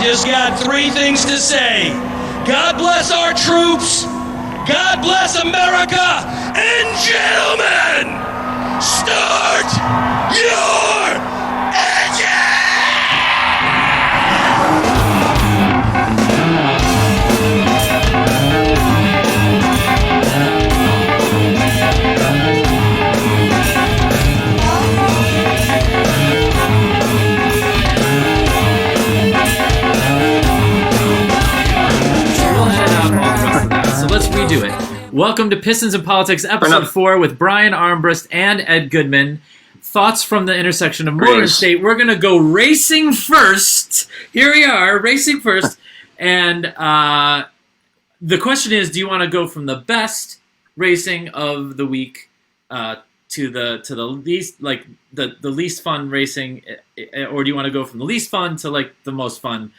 just got three things to say. God bless our troops, God bless America, and gentlemen, start your engine! So let's redo it. Welcome to Pistons and Politics, episode 4 with Brian Armbrust and Ed Goodman. Thoughts from the intersection of Moreland State. We're going to go racing first. Here we are, racing first. And the question is, do you want to go from the best racing of the week to the least, like the least fun racing, or do you want to go from the least fun to like the most fun?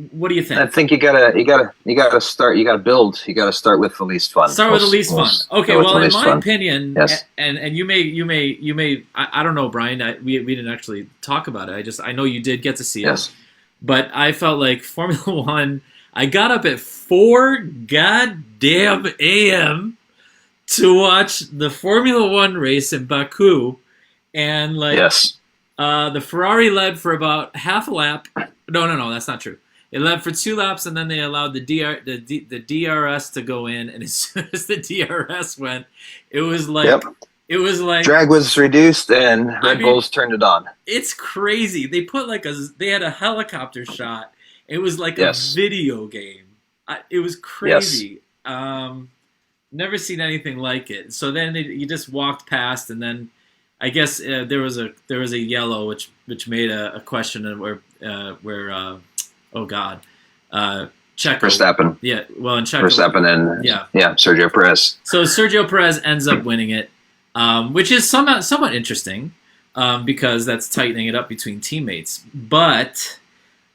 What do you think? I think you gotta start. You gotta build. You gotta start with the least fun. Start with the least fun. Okay. Well, in my opinion, yes. and you may. I don't know, Brian. We didn't actually talk about it. I know you did get to see it. But I felt like Formula One. I got up at 4 goddamn a.m. to watch the Formula One race in Baku, and the Ferrari led for about half a lap. No, that's not true. It led for 2 laps, and then they allowed the DRS to go in. And as soon as the DRS went, it was like drag was reduced, and Red Bulls turned it on. It's crazy. They put they had a helicopter shot. It was like a video game. It was crazy. Never seen anything like it. So then you just walked past, and then I guess there was a yellow which made a question where Checo. Verstappen. Yeah, well, and Checo. Verstappen and Sergio Perez. So Sergio Perez ends up winning it, which is somewhat interesting because that's tightening it up between teammates. But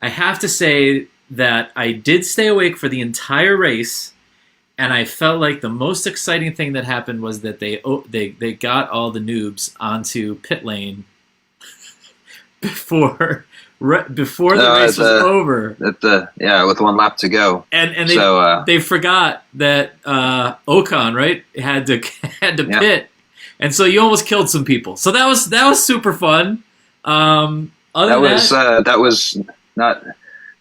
I have to say that I did stay awake for the entire race, and I felt like the most exciting thing that happened was that they got all the noobs onto pit lane before the race was over. With 1 lap to go. And they forgot that Ocon, right, had to pit, and so you almost killed some people. So that was super fun. That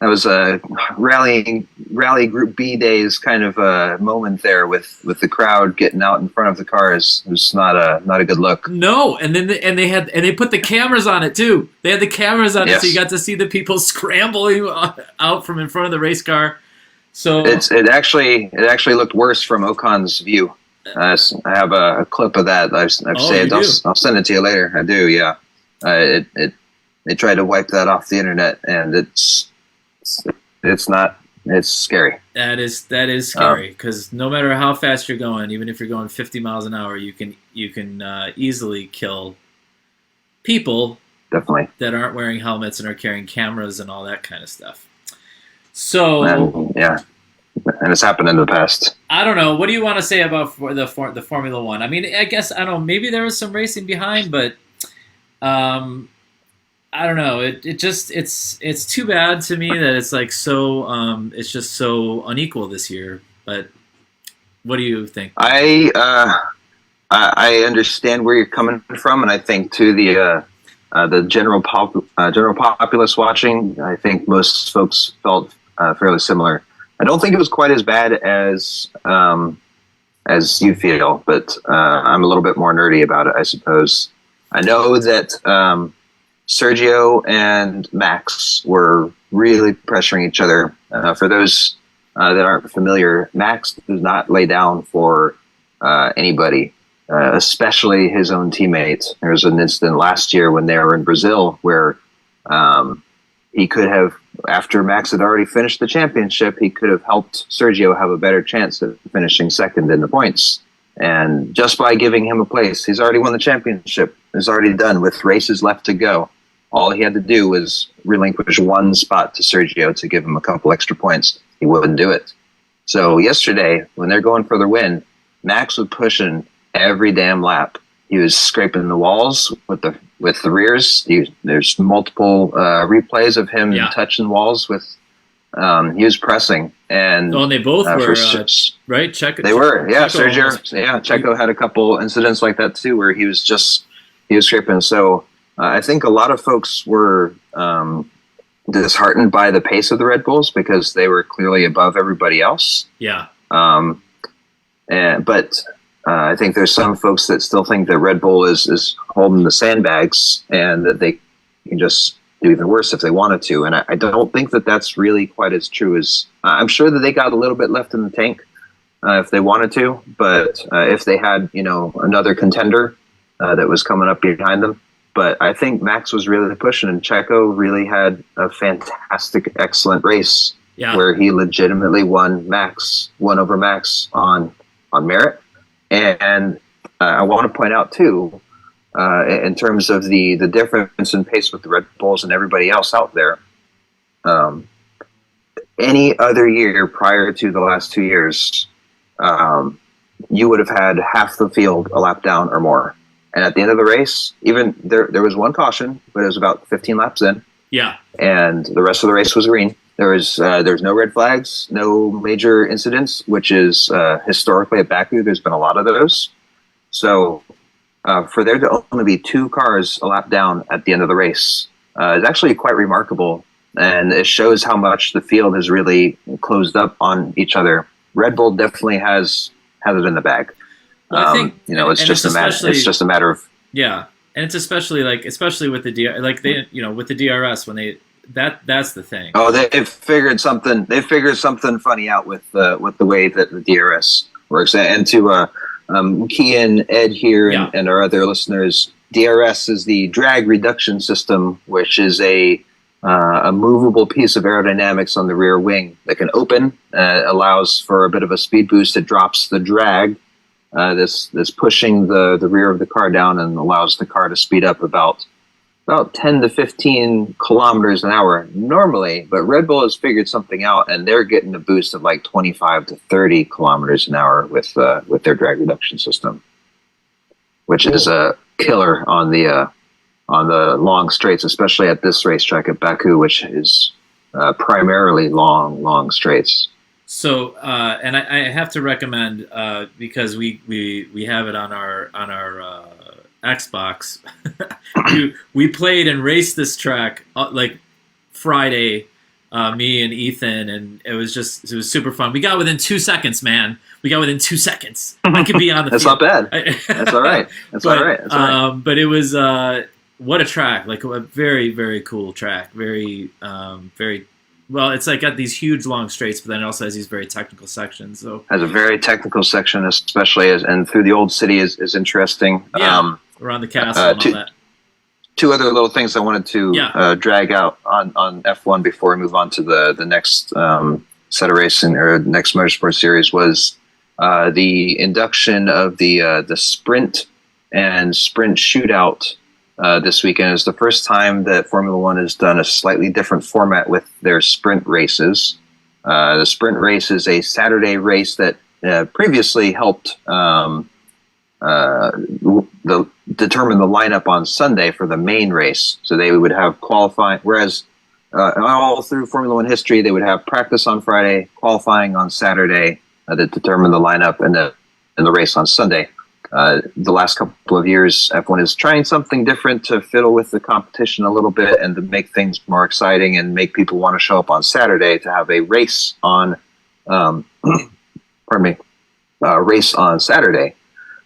was a rally Group B days kind of a moment there with the crowd getting out in front of the cars. It was not a good look. No, and then they put the cameras on it too. They had the cameras on it, so you got to see the people scrambling out from in front of the race car. So it actually looked worse from Ocon's view. I have a clip of that. I've saved. I'll send it to you later. I do. Yeah. They tried to wipe that off the internet, and it's scary. That is scary because no matter how fast you're going, even if you're going 50 miles an hour, you can easily kill people definitely that aren't wearing helmets and are carrying cameras and all that kind of stuff. So and it's happened in the past. I don't know. What do you want to say about the Formula One? I mean, I guess I don't know. Maybe there was some racing behind, but I don't know. It's too bad to me that it's like so. It's just so unequal this year. But what do you think? I understand where you're coming from, and I think to the general populace watching, I think most folks felt fairly similar. I don't think it was quite as bad as you feel, but I'm a little bit more nerdy about it, I suppose. I know that. Sergio and Max were really pressuring each other. For those that aren't familiar, Max does not lay down for anybody, especially his own teammates. There was an incident last year when they were in Brazil where he could have, after Max had already finished the championship, he could have helped Sergio have a better chance of finishing second in the points. And just by giving him a place, he's already won the championship. It's already done with races left to go. All he had to do was relinquish 1 spot to Sergio to give him a couple extra points. He wouldn't do it. So yesterday, when they're going for the win, Max was pushing every damn lap. He was scraping the walls with the rears. There's multiple replays of him touching walls with He was pressing, and they both were right. They were, yeah. Checo had a couple incidents like that too, where he was scraping. So I think a lot of folks were disheartened by the pace of the Red Bulls because they were clearly above everybody else. Yeah. But I think there's some folks that still think that Red Bull is holding the sandbags and that they can just do even worse if they wanted to. And I don't think that that's really quite as true as I'm sure that they got a little bit left in the tank if they wanted to. But if they had, another contender that was coming up behind them. But I think Max was really pushing, and Checo really had a fantastic, excellent race where he legitimately won over Max on merit. And I want to point out too, in terms of the difference in pace with the Red Bulls and everybody else out there, any other year prior to the last 2 years, you would have had half the field a lap down or more. And at the end of the race, even there was one caution, but it was about 15 laps in. Yeah. And the rest of the race was green. There was no red flags, no major incidents, which is historically at Baku, there's been a lot of those. So for there to only be 2 cars a lap down at the end of the race is actually quite remarkable. And it shows how much the field has really closed up on each other. Red Bull definitely has it in the bag. Well, I think it's just a matter of and it's especially with the with the DRS when they that's the thing. Oh, they've figured something funny out with the way that the DRS works. And to Kian, Ed here, and our other listeners, DRS is the drag reduction system, which is a movable piece of aerodynamics on the rear wing that can open, allows for a bit of a speed boost. It drops the drag. This pushing the rear of the car down and allows the car to speed up about 10 to 15 kilometers an hour normally, but Red Bull has figured something out, and they're getting a boost of like 25 to 30 kilometers an hour with their drag reduction system, which is a killer on the long straights, especially at this racetrack at Baku, which is primarily long straights. So, and I have to recommend because we have it on our Xbox. we played and raced this track like Friday, me and Ethan, and it was super fun. We got within 2 seconds, man. We got within 2 seconds. I could be on the. That's field. Not bad. That's all right. That's all right. But it was what a track! Like a very, very cool track. Very, very. Well, it's like got these huge long straights, but then it also has these very technical sections. So has a very technical section, especially and through the old city is interesting. Yeah, around the castle and all that. 2 other little things I wanted to drag out on F1 before we move on to the next set of racing or next motorsport series was the induction of the sprint and sprint shootout. This weekend is the first time that Formula One has done a slightly different format with their sprint races. The sprint race is a Saturday race that previously helped determine the lineup on Sunday for the main race. So they would have qualifying, whereas all through Formula One history, they would have practice on Friday, qualifying on Saturday that determine the lineup, and the race on Sunday. The last couple of years, F1 is trying something different to fiddle with the competition a little bit and to make things more exciting and make people want to show up on Saturday to have a race on, race on Saturday.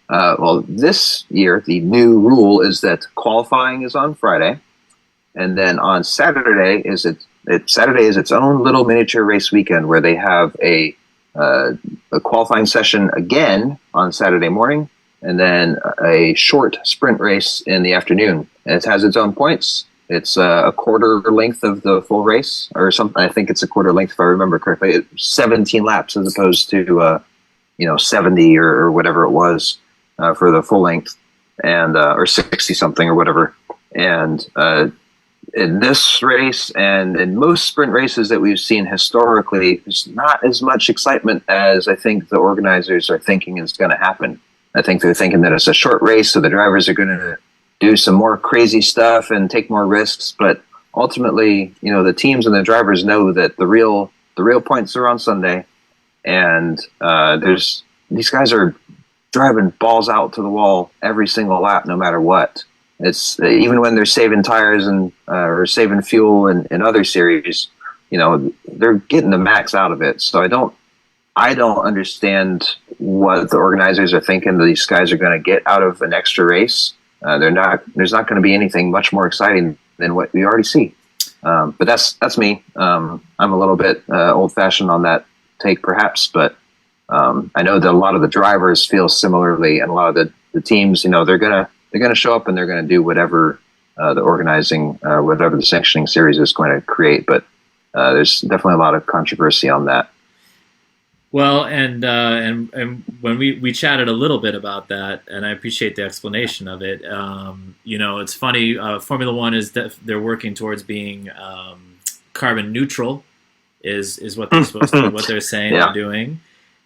Well, this year, the new rule is that qualifying is on Friday, and then on Saturday Saturday is its own little miniature race weekend where they have a qualifying session again on Saturday morning, and then a short sprint race in the afternoon. And it has its own points. It's a quarter length of the full race, or something. I think it's a quarter length if I remember correctly. It's 17 laps as opposed to 70 or whatever it was for the full length, and or 60 something or whatever. And in this race and in most sprint races that we've seen historically, there's not as much excitement as I think the organizers are thinking is going to happen. I think they're thinking that it's a short race, so the drivers are going to do some more crazy stuff and take more risks. But ultimately, the teams and the drivers know that the real The real points are on Sunday, and these guys are driving balls out to the wall every single lap, no matter what. It's even when they're saving tires and or saving fuel in other series, they're getting the max out of it. So I don't understand what the organizers are thinking that these guys are going to get out of an extra race. There's not going to be anything much more exciting than what we already see. But that's me. I'm a little bit old fashioned on that take, perhaps, but I know that a lot of the drivers feel similarly, and a lot of the teams, they're gonna show up and they're gonna do whatever the organizing, whatever the sanctioning series is going to create. But there's definitely a lot of controversy on that. Well, and when we chatted a little bit about that, and I appreciate the explanation of it. It's funny. Formula One they're working towards being carbon neutral, is what they're supposed to, what they're saying they're doing,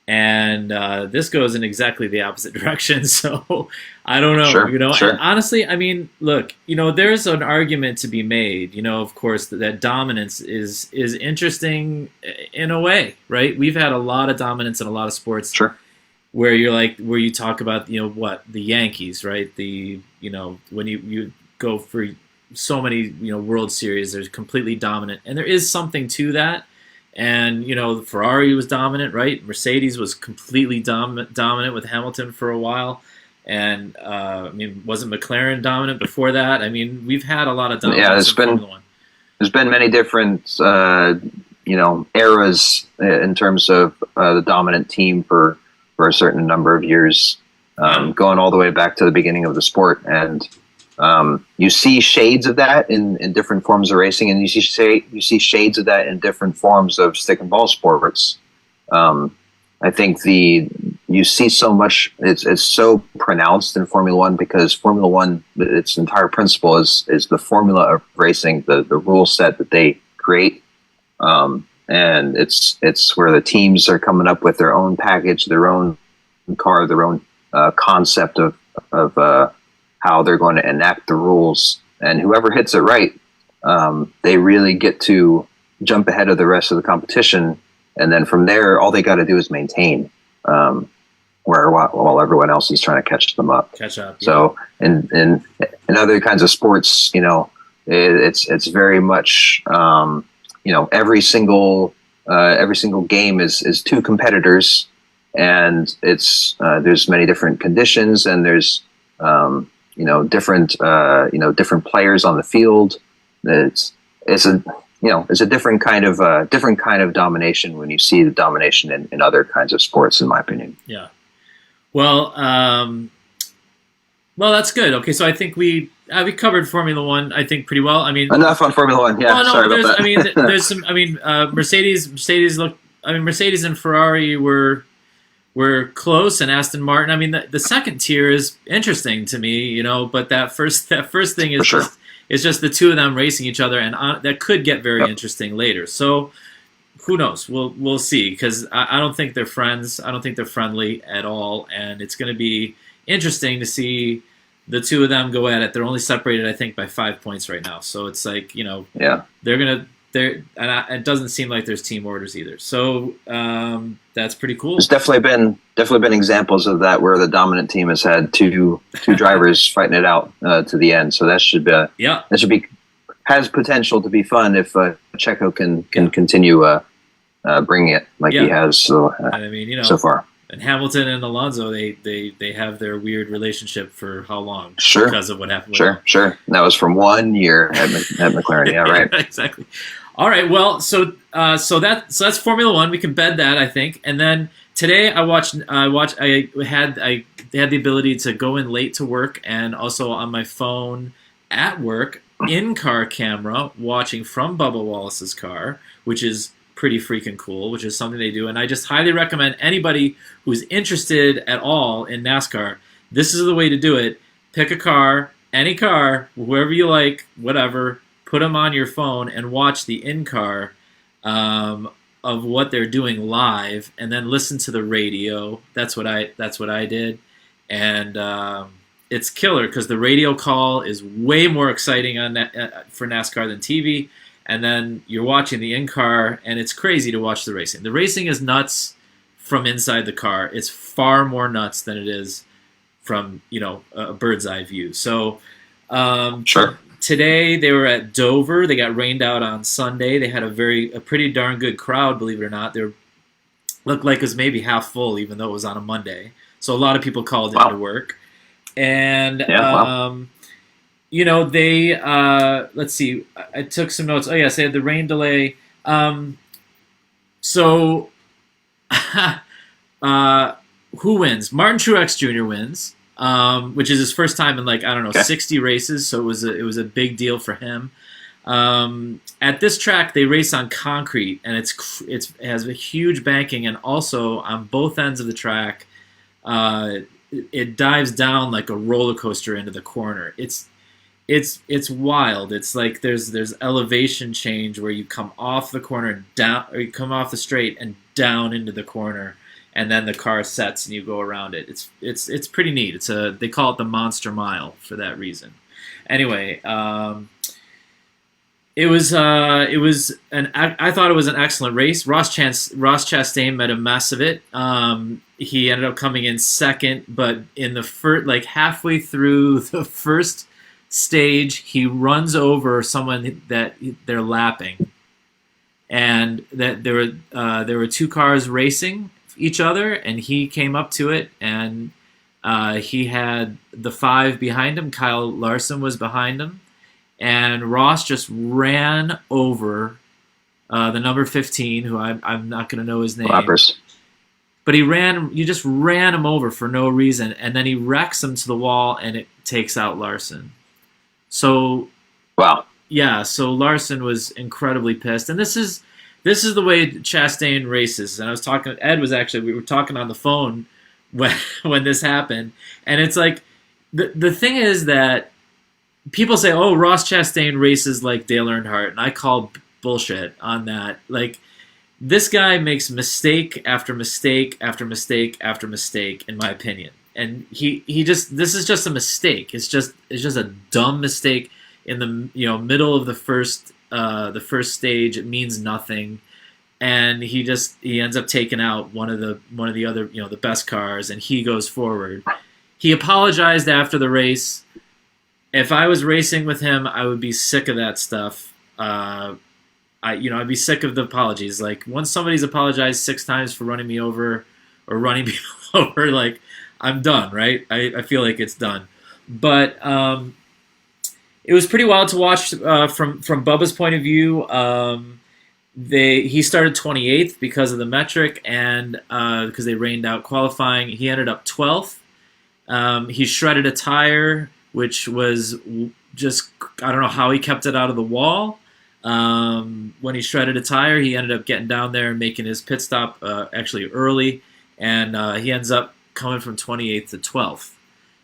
and this goes in exactly the opposite direction. So I don't know. Sure. And honestly, I mean, look, there's an argument to be made. Of course, that dominance is interesting in a way, right? We've had a lot of dominance in a lot of sports. Sure. Where you talk about, the Yankees, right? When you go for so many, World Series, they're completely dominant. And there is something to that. And, Ferrari was dominant, right? Mercedes was completely dominant with Hamilton for a while. And, wasn't McLaren dominant before that? I mean, we've had a lot of dominance in Formula One. There's been many different, eras in terms of the dominant team for a certain number of years, going all the way back to the beginning of the sport. And you see shades of that in different forms of racing, and you see shades of that in different forms of stick and ball sports. I think you see so much. It's so pronounced in Formula One because Formula One, its entire principle is the formula of racing, the rule set that they create, and it's where the teams are coming up with their own package, their own car, their own concept of how they're going to enact the rules, and whoever hits it right, they really get to jump ahead of the rest of the competition. And then from there, all they got to do is maintain, while everyone else is trying to catch them up. Catch up. Yeah. So, in other kinds of sports, it's very much, every single game is two competitors, and there's many different conditions, and there's different players on the field. It's a different kind of domination when you see the domination in other kinds of sports, in my opinion. Yeah. Well, that's good. Okay, so I think we covered Formula One, I think, pretty well. I mean, enough on Formula One. Yeah, sorry about that. I mean, there's some. I mean, Mercedes look. I mean, Mercedes and Ferrari were close, and Aston Martin. I mean, the second tier is interesting to me, but that first thing is sure. It's just the two of them racing each other, and that could get very interesting later. So who knows? We'll see, because I don't think they're friends. I don't think they're friendly at all, and it's going to be interesting to see the two of them go at it. They're only separated, I think, by 5 points right now. So it's like, it doesn't seem like there's team orders either. So that's pretty cool. There's definitely been examples of that where the dominant team has had two drivers fighting it out to the end. So that should be has potential to be fun if Checo can continue bringing it like he has so far. And Hamilton and Alonso, they have their weird relationship for how long? Sure. Because of what happened. Sure. And that was from 1 year at McLaren. Yeah, right. Exactly. All right. Well, so that's Formula One. We can bed that, I think. And then today I had the ability to go in late to work, and also on my phone at work, in-car camera, watching from Bubba Wallace's car, which is pretty freaking cool, which is something they do. And I just highly recommend anybody who's interested at all in NASCAR, this is the way to do it. Pick a car, any car, whoever you like, whatever, put them on your phone and watch the in-car of what they're doing live, and then listen to the radio. That's what I did. And it's killer because the radio call is way more exciting for NASCAR than TV. and then you're watching the in-car, and it's crazy to watch the racing. The racing is nuts from inside the car. It's far more nuts than it is from, a bird's eye view. So sure. Today they were at Dover. They got rained out on Sunday. They had a pretty darn good crowd, believe it or not. They looked like it was maybe half full, even though it was on a Monday. So a lot of people called in to work. And they let's see. I took some notes. Oh yes, they had the rain delay. So who wins? Martin Truex Jr. wins. Which is his first time in 60 races, so it was a big deal for him. At this track, they race on concrete, and it has a huge banking, and also on both ends of the track, it dives down like a roller coaster into the corner. It's wild. It's like there's elevation change where you come off the corner and down, or you come off the straight and down into the corner. And then the car sets and you go around it. It's pretty neat. They call it the Monster Mile for that reason. Anyway, I thought it was an excellent race. Ross Chastain made a mess of it. He ended up coming in second, but in the halfway through the first stage, he runs over someone that they're lapping, and that there were two cars racing each other, and he came up to it, and he had the 5 behind him. Kyle Larson was behind him, and Ross just ran over the number 15, who I'm not going to know his name. Lappers. But you just ran him over for no reason, and then he wrecks him to the wall, and it takes out Larson. So, wow. Yeah, so Larson was incredibly pissed, and this is the way Chastain races. And I was talking. We were talking on the phone when this happened, and it's like the thing is that people say, "Oh, Ross Chastain races like Dale Earnhardt," and I call bullshit on that. Like, this guy makes mistake after mistake after mistake after mistake, in my opinion. And this is just a mistake. It's just a dumb mistake in the middle of the first stage. It means nothing, and he ends up taking out one of the other the best cars, and he goes forward. He apologized after the race. If I was racing with him, I would be sick of that stuff. I'd be sick of the apologies. Like, once somebody's apologized 6 times for running me over or running me over, like, I'm done, right? I feel like it's done. But it was pretty wild to watch from Bubba's point of view. He started 28th because of the metric, and because they rained out qualifying. He ended up 12th. He shredded a tire, which was just, I don't know how he kept it out of the wall. When he shredded a tire, he ended up getting down there and making his pit stop actually early, and he ends up coming from 28th to 12th.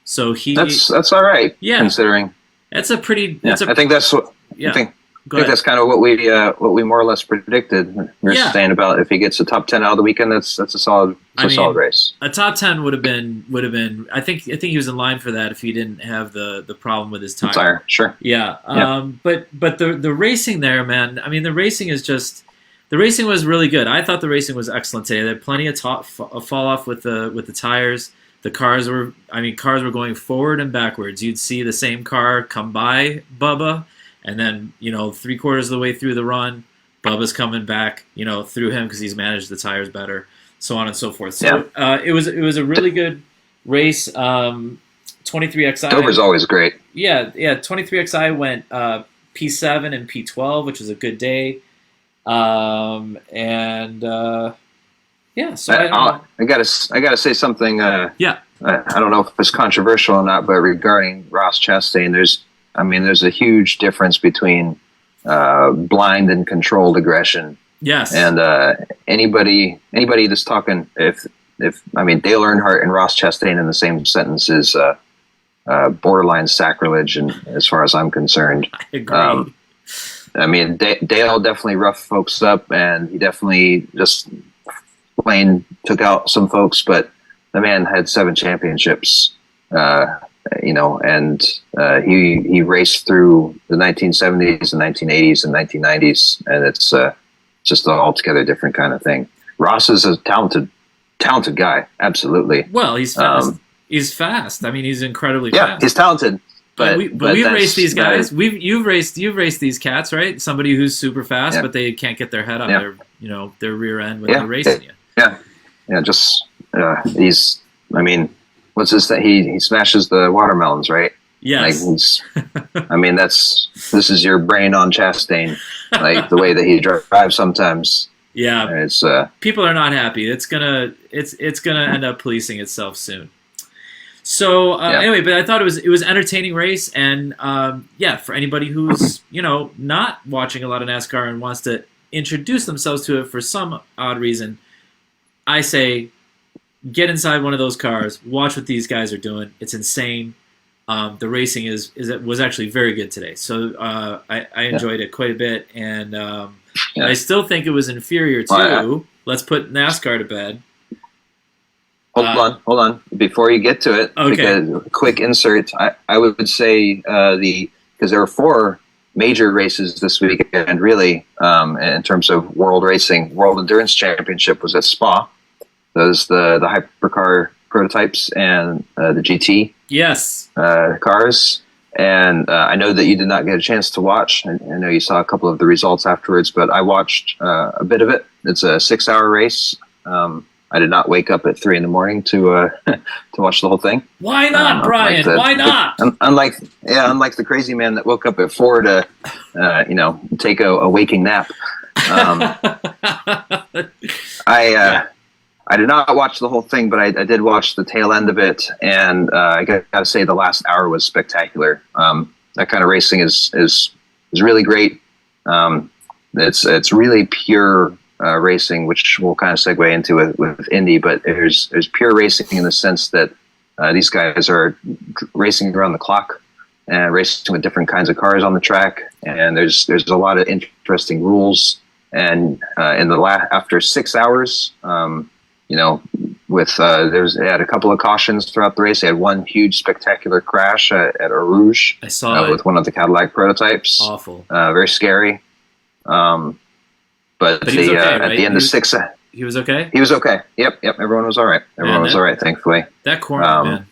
So that's all right. Yeah, considering that's a pretty. Yeah, I think that's what. Yeah. I think that's kind of what we more or less predicted. We're saying about if he gets a top 10 out of the weekend, that's a solid solid race. A top 10 would have been. I think he was in line for that if he didn't have the problem with his tire. Sure. Yeah. But the racing there, man. I mean, the racing was really good. I thought the racing was excellent today. There had plenty of fall off with the tires. The cars were going forward and backwards. You'd see the same car come by Bubba, and then 3/4 of the way through the run, Bubba's coming back through him because he's managed the tires better, so on and so forth. So it was a really good race. 23XI. Dover's always great. Yeah. 23XI went P7 and P12, which was a good day. So I gotta say something. I don't know if it's controversial or not, but regarding Ross Chastain, there's a huge difference between blind and controlled aggression. Yes. And anybody that's talking, if Dale Earnhardt and Ross Chastain in the same sentence is borderline sacrilege, and as far as I'm concerned. I agree. Dale definitely roughed folks up, and he definitely just plain took out some folks, but the man had 7 championships and he raced through the 1970s and 1980s and 1990s, and it's just an altogether different kind of thing. Ross is a talented guy, absolutely. Well, he's fast. He's fast. I mean, he's incredibly fast. Yeah, he's talented. But we've raced these guys. You've raced these cats, right? Somebody who's super fast, but they can't get their head out of their rear end when they're racing you. Yeah. Just he's. I mean, what's this that he smashes the watermelons, right? Yes. Like, this is your brain on Chastain, like the way that he drives sometimes. Yeah. It's people are not happy. It's gonna end up policing itself soon. So anyway, but I thought it was an entertaining race, and for anybody who's not watching a lot of NASCAR and wants to introduce themselves to it for some odd reason, I say get inside one of those cars, watch what these guys are doing. It's insane. The racing was actually very good today, so I enjoyed it quite a bit, and I still think it was inferior to. Let's put NASCAR to bed. Hold on. Before you get to it, because quick insert. I would say because there were 4 major races this weekend, really, in terms of world racing. World Endurance Championship was at Spa. Those the hypercar prototypes and the GT cars. And I know that you did not get a chance to watch. I know you saw a couple of the results afterwards, but I watched a bit of it. It's a 6-hour race. I did not wake up at 3 a.m. to watch the whole thing. Why not, Brian? Why not? Unlike the crazy man that woke up at 4 to, take a waking nap. I did not watch the whole thing, but I did watch the tail end of it, and I got to say the last hour was spectacular. That kind of racing is really great. It's really pure. Racing, which we'll kind of segue into with Indy, but there's pure racing in the sense that these guys are racing around the clock and racing with different kinds of cars on the track, and there's a lot of interesting rules. And after 6 hours, they had a couple of cautions throughout the race. They had one huge spectacular crash at Eau Rouge. I saw with one of the Cadillac prototypes. Awful. Very scary. But he was okay, right? At the end of 6, he was okay. He was okay. Yep. Everyone was all right. Everyone was all right, thankfully. That corner, man.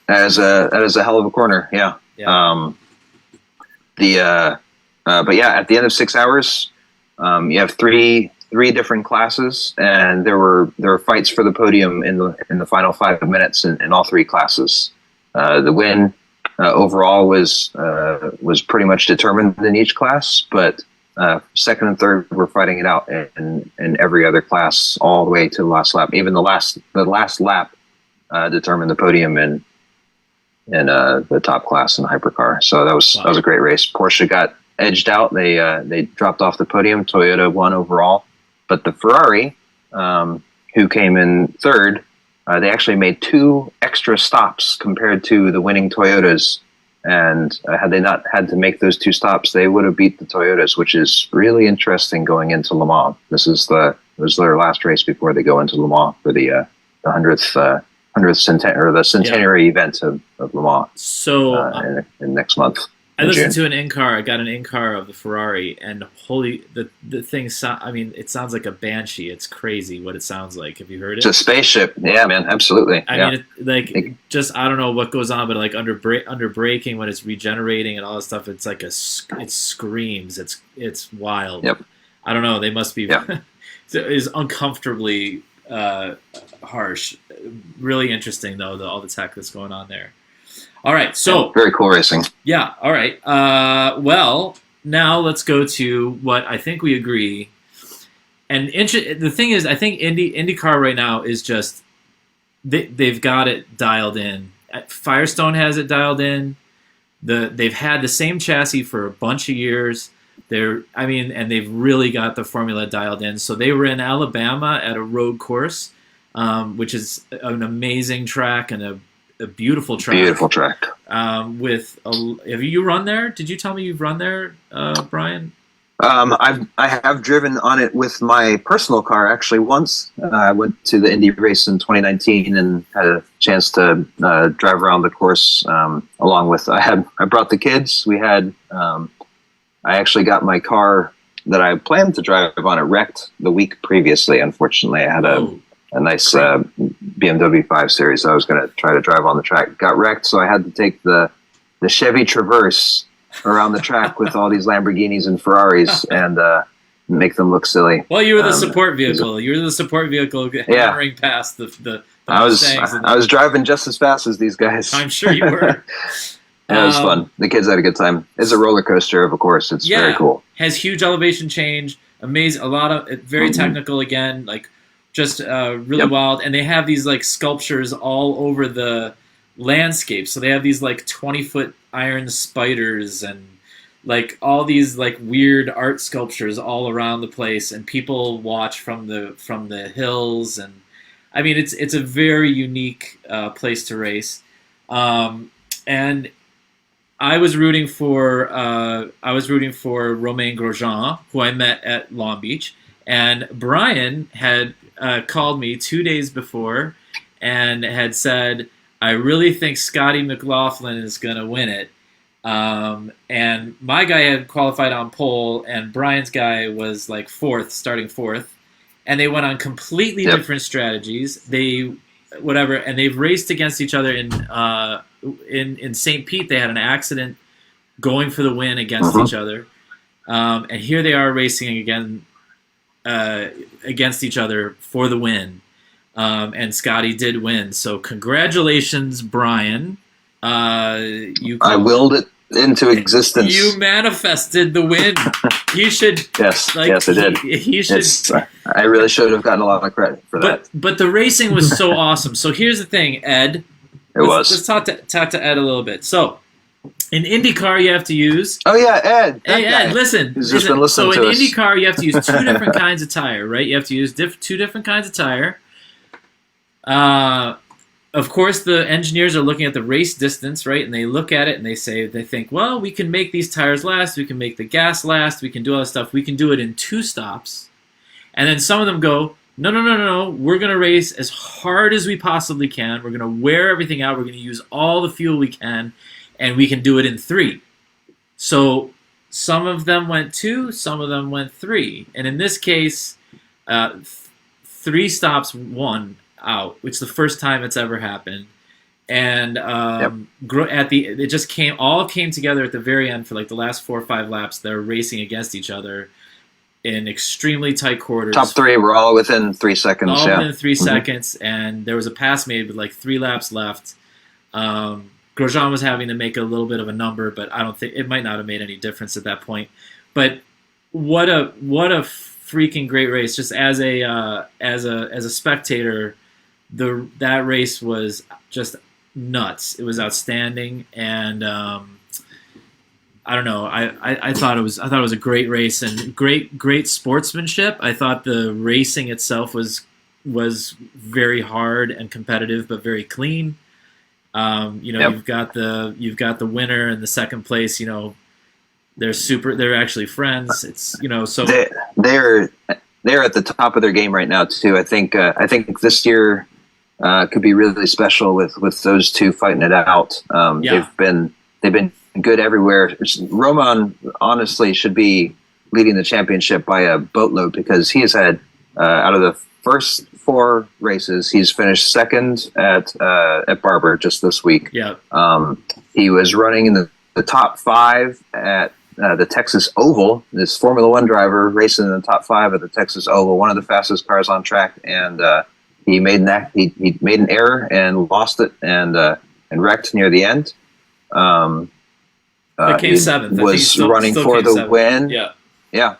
That is a hell of a corner. Yeah. But at the end of 6 hours, you have three different classes, and there were fights for the podium in the final 5 minutes in all 3 classes. The win overall was pretty much determined in each class, but second and third were fighting it out in every other class all the way to the last lap. Even the last lap determined the podium in the top class in the hypercar. So that was a great race. Porsche got edged out. They dropped off the podium. Toyota won overall, but the Ferrari, who came in third, they actually made 2 extra stops compared to the winning Toyotas. And had they not had to make those 2 stops, they would have beat the Toyotas, which is really interesting going into Le Mans. This was their last race before they go into Le Mans for the 100th centenary event of Le Mans. So in next month. I listened to an in-car. I got an in-car of the Ferrari, and the thing. It sounds like a Banshee. It's crazy what it sounds like. Have you heard it? It's a spaceship. Yeah, man, absolutely. I mean, I don't know what goes on, but like under braking when it's regenerating and all this stuff, it's like it screams. It's wild. Yep. I don't know. They must be. Yep. It's uncomfortably harsh. Really interesting though. All the tech that's going on there. All right, so very cool racing. Yeah, all right. Well, now let's go to what I think we agree. And the thing is, I think IndyCar right now is just they've got it dialed in. Firestone has it dialed in. They've had the same chassis for a bunch of years. And they've really got the formula dialed in. So they were in Alabama at a road course, which is an amazing track and a beautiful track. Beautiful track. Have you run there? Did you tell me you've run there, Brian? I have driven on it with my personal car actually once. I went to the Indy race in 2019 and had a chance to drive around the course along with. I brought the kids. We had. I actually got my car that I planned to drive on it wrecked the week previously. Unfortunately, I had a nice BMW 5 Series I was going to try to drive on the track. Got wrecked, so I had to take the Chevy Traverse around the track with all these Lamborghinis and Ferraris and make them look silly. Well, you were the support vehicle. You were the support vehicle hammering past the I was driving just as fast as these guys. I'm sure you were. It was fun. The kids had a good time. It's a roller coaster of a course. It's very cool. Has huge elevation change. Amazing. A lot of very technical again. Like just really wild. And they have these like sculptures all over the landscape. So they have these like 20-foot iron spiders and like all these like weird art sculptures all around the place, and people watch from the hills. And I mean, it's a very unique place to race. And I was rooting for Romain Grosjean, who I met at Long Beach, and Brian had called me 2 days before and had said, I really think Scotty McLaughlin is going to win it. And my guy had qualified on pole, and Brian's guy was like starting fourth. And they went on completely different strategies. They've raced against each other in St. Pete. They had an accident going for the win against each other. And here they are racing again against each other for the win. And Scotty did win. So congratulations, Brian. I willed it into existence. You manifested the win. You should. Yes, I did. He should. I really should have gotten a lot of credit for that. But the racing was so awesome. So here's the thing, Ed. Let's talk to Ed a little bit. So in IndyCar, you have to use. Oh yeah, Ed. Hey Ed, listen. Just been listening so to in us. IndyCar, you have to use two different kinds of tire, right? You have to use two different kinds of tire. Of course, the engineers are looking at the race distance, right? And they look at it and they think, well, we can make these tires last. We can make the gas last. We can do all this stuff. We can do it in 2 stops. And then some of them go, no. We're going to race as hard as we possibly can. We're going to wear everything out. We're going to use all the fuel we can. And we can do it in 3. So some of them went 2. Some of them went 3. And in this case, 3 stops, 1 out, which is the first time it's ever happened. And it just came together at the very end for like the last 4 or 5 laps. They're racing against each other in extremely tight quarters. Top 3 were all within 3 seconds. All within 3 seconds, and there was a pass made with like 3 laps left. Grosjean was having to make a little bit of a number, but I don't think it might not have made any difference at that point. But what a freaking great race! Just as a spectator. That race was just nuts. It was outstanding, and I don't know. I thought it was a great race and great sportsmanship. I thought the racing itself was very hard and competitive, but very clean. You've got the winner and the second place. They're actually friends. It's so they're at the top of their game right now too. I think this year. Could be really special with those two fighting it out. They've been good everywhere. Roman honestly should be leading the championship by a boatload because he has had out of the first 4 races, he's finished second at Barber just this week. Yeah. He was running in the top 5 at the Texas Oval. This Formula One driver racing in the top 5 at the Texas Oval, one of the fastest cars on track, and. He made an error and lost it and wrecked near the end. It came 7th. Was running for the win. Yeah.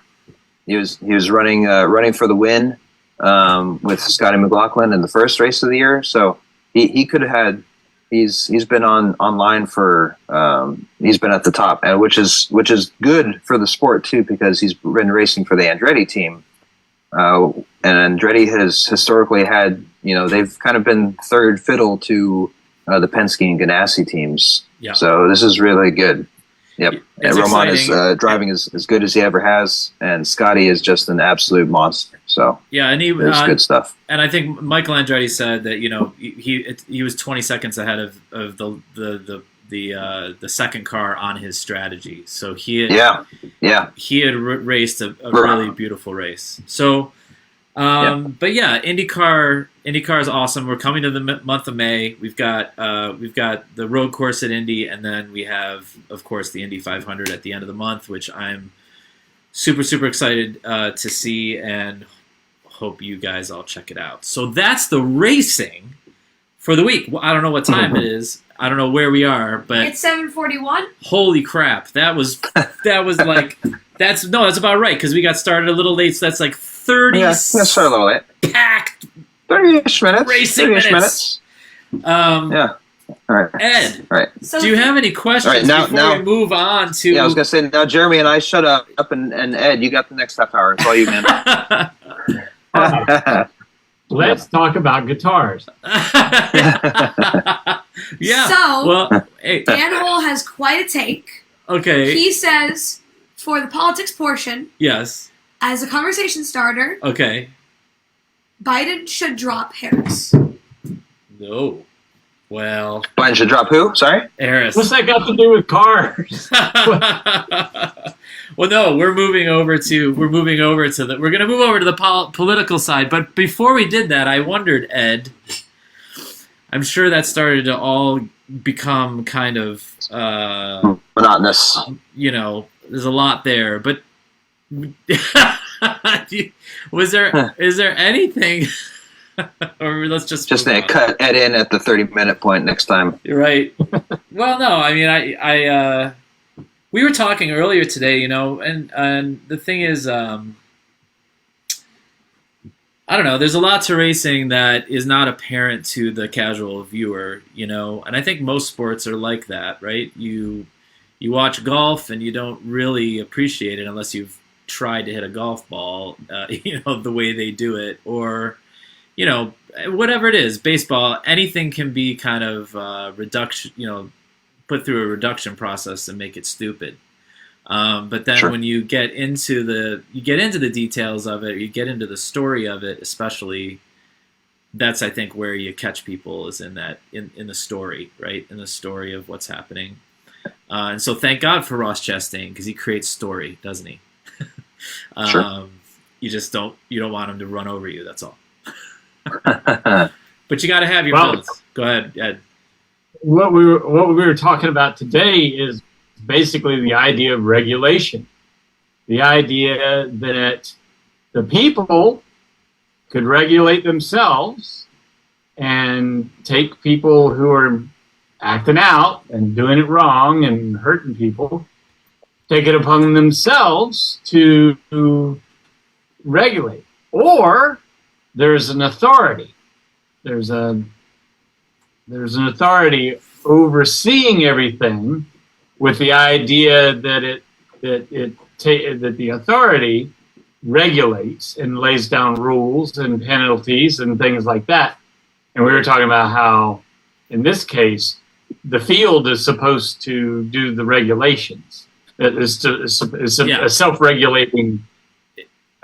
He was running for the win with Scotty McLaughlin in the first race of the year. So he could have had. He's been online for. He's been at the top, and which is good for the sport too because he's been racing for the Andretti team. And Andretti has historically had, they've kind of been third fiddle to the Penske and Ganassi teams. Yeah. So this is really good. Yep. It's And Roman is exciting. driving as good as he ever has, and Scotty is just an absolute monster. So Yeah, and there's good stuff. And I think Michael Andretti said that he was 20 seconds ahead of the second car on his strategy. So he had raced a really beautiful race. So. But yeah, IndyCar is awesome. We're coming to the month of May. We've got the road course at Indy, and then we have, of course, the Indy 500 at the end of the month, which I'm super, super excited to see, and hope you guys all check it out. So that's the racing for the week. Well, I don't know what time it is. I don't know where we are, but it's 7:41. Holy crap! That was like that's about right because we got started a little late. So that's like 30. Yeah, start a little late. Packed 30-ish minutes. Racing 30-ish minutes. Yeah. All right. Ed, all right. So do you have any questions before we move on to? Yeah, I was gonna say now, Jeremy and I shut up, and Ed, you got the next half hour. It's all you, man. Let's talk about guitars. Yeah. So, well, hey, Dan Hole has quite a take. okay. He says, for the politics portion, Yes. as a conversation starter, Okay. Biden should drop Harris. No. Well, Biden should drop who? Sorry. Harris. What's that got to do with cars? Well, no, we're going to move over to the political side. But before we did that, I wondered, Ed, I'm sure that started to all become kind of Monotonous. There's a lot there, but is there anything or let's just cut Ed in at the 30-minute point next time. You're right. Well, no, I mean, I we were talking earlier today, and the thing is, I don't know. There's a lot to racing that is not apparent to the casual viewer, and I think most sports are like that, right? You watch golf and you don't really appreciate it unless you've tried to hit a golf ball, the way they do it, or whatever it is, baseball, anything can be kind of reduction, put through a reduction process and make it stupid. But then when you get into the details of it, you get into the story of it, especially, that's I think where you catch people is in the story, right? In the story of what's happening. And so thank God for Ross Chastain because he creates story, doesn't he? You don't want him to run over you. That's all. But you got to have your builds. Go ahead, Ed. What we were talking about today is basically the idea of regulation. The idea that the people could regulate themselves and take people who are acting out and doing it wrong and hurting people, take it upon themselves to regulate. Or there's an authority. There's an authority overseeing everything, with the idea that the authority regulates and lays down rules and penalties and things like that. And we were talking about how, in this case, the field is supposed to do the regulations. It's a self-regulating.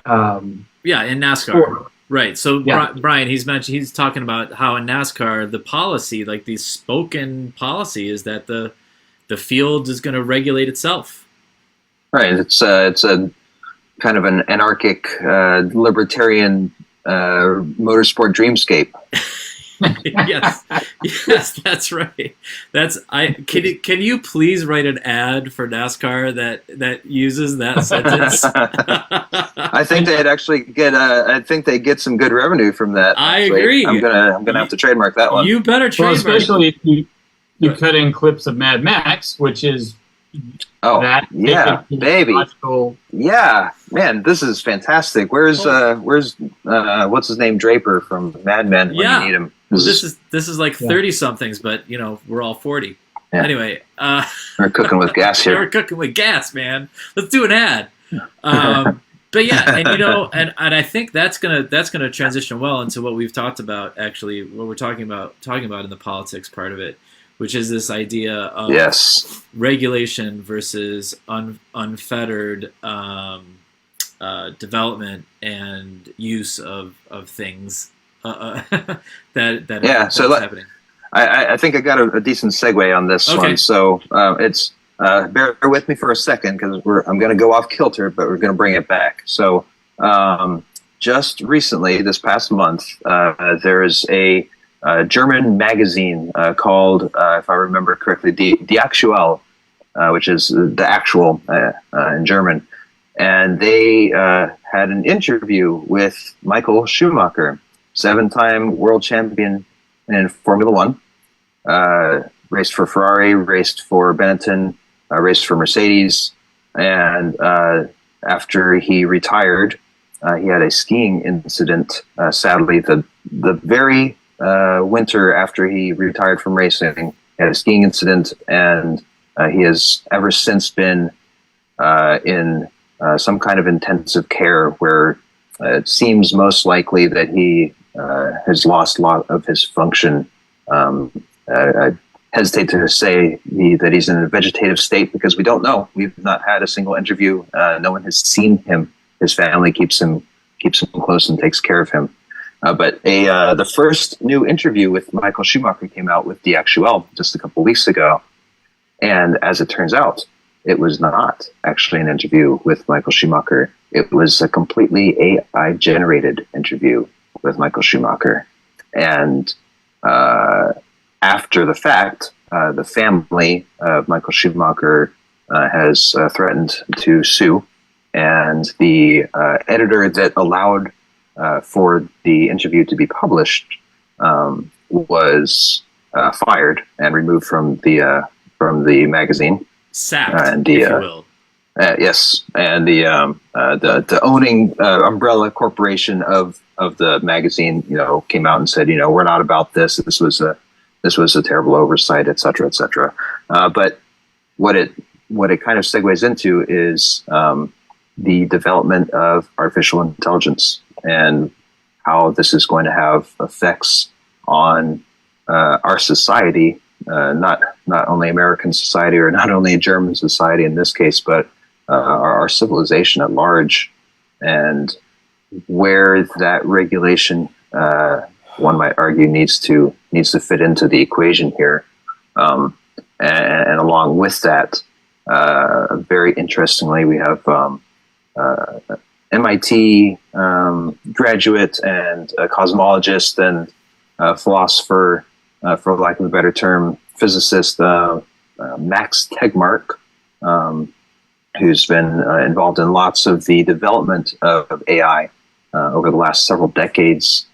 In NASCAR. Sport. Right. So Yeah. Brian, he's talking about how in NASCAR the policy, like the spoken policy, is that the field is going to regulate itself. Right. It's a kind of an anarchic libertarian motorsport dreamscape. yes, that's right. Can you please write an ad for NASCAR that uses that sentence? I think they'd actually get. I think they get some good revenue from that. I actually. agree. I'm gonna have to trademark that one. You better trademark. Well, especially if you cut in clips of Mad Max, which is baby. Yeah, man, this is fantastic. Where's what's his name, Draper from Mad Men when you need him? This is like 30 somethings, but we're all 40. Yeah. Anyway, we're cooking with gas here. We're cooking with gas, man. Let's do an ad. But yeah, and I think that's gonna transition well into what we've talked about. Actually, what we're talking about in the politics part of it, which is this idea of Yes. regulation versus unfettered development and use of things that's happening. I think I got a decent segue on this one. So it's bear with me for a second because I'm going to go off kilter, but we're going to bring it back. So just recently, this past month, there's a German magazine called, if I remember correctly, Die Aktuell, which is the actual in German. And they had an interview with Michael Schumacher, 7-time world champion in Formula One, raced for Ferrari, raced for Benetton, raced for Mercedes, and after he retired, he had a skiing incident. Sadly, the very winter after he retired from racing, he had a skiing incident, and he has ever since been in some kind of intensive care where it seems most likely that he has lost a lot of his function. I hesitate to say that he's in a vegetative state because we don't know. We've not had a single interview. No one has seen him. His family keeps him close and takes care of him. But the first new interview with Michael Schumacher came out with Die Aktuell just a couple weeks ago. And as it turns out, it was not actually an interview with Michael Schumacher. It was a completely AI-generated interview with Michael Schumacher. And after the fact, the family of Michael Schumacher has threatened to sue. And the editor that allowed for the interview to be published was fired and removed from the magazine. Sacked, if you will. Yes, and the owning umbrella corporation of the magazine, came out and said, we're not about this. This was a terrible oversight, et cetera, et cetera. But what it kind of segues into is the development of artificial intelligence and how this is going to have effects on our society. Not only American society or not only German society in this case, but our civilization at large, and where that regulation, one might argue, needs to fit into the equation here. And along with that, very interestingly, we have MIT graduate and a cosmologist and a philosopher, for lack of a better term, physicist Max Tegmark, who's been involved in lots of the development of AI over the last several decades.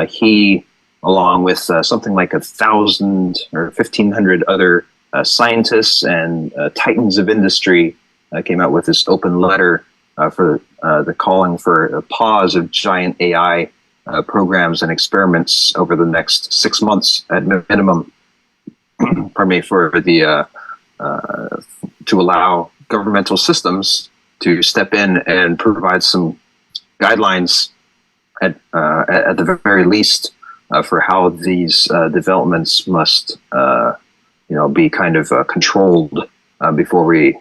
He, along with something like 1,000 or 1,500 other scientists and titans of industry, came out with this open letter for the calling for a pause of giant AI programs and experiments over the next 6 months at minimum. Pardon me, for the to allow governmental systems to step in and provide some guidelines at the very least for how these developments must be kind of controlled before we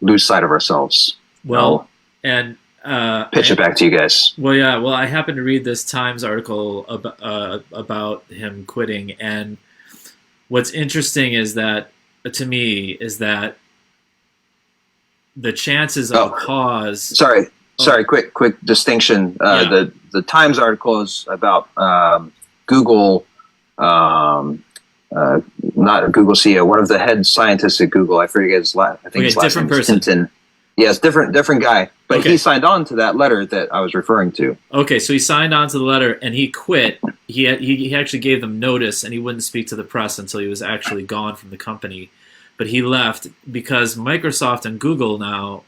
lose sight of ourselves. Well, and pitch it back to you guys. Well, yeah. Well, I happened to read this Times article about him quitting, and what's interesting is that, to me, is that the chances of a pause. Sorry. Quick distinction. The Times article is about Google, not Google CEO, one of the head scientists at Google. I forget his last. I think his last name is Hinton. Yes, different guy. But he signed on to that letter that I was referring to. Okay, so he signed on to the letter and he quit. He actually gave them notice, and he wouldn't speak to the press until he was actually gone from the company. But he left because Microsoft and Google now,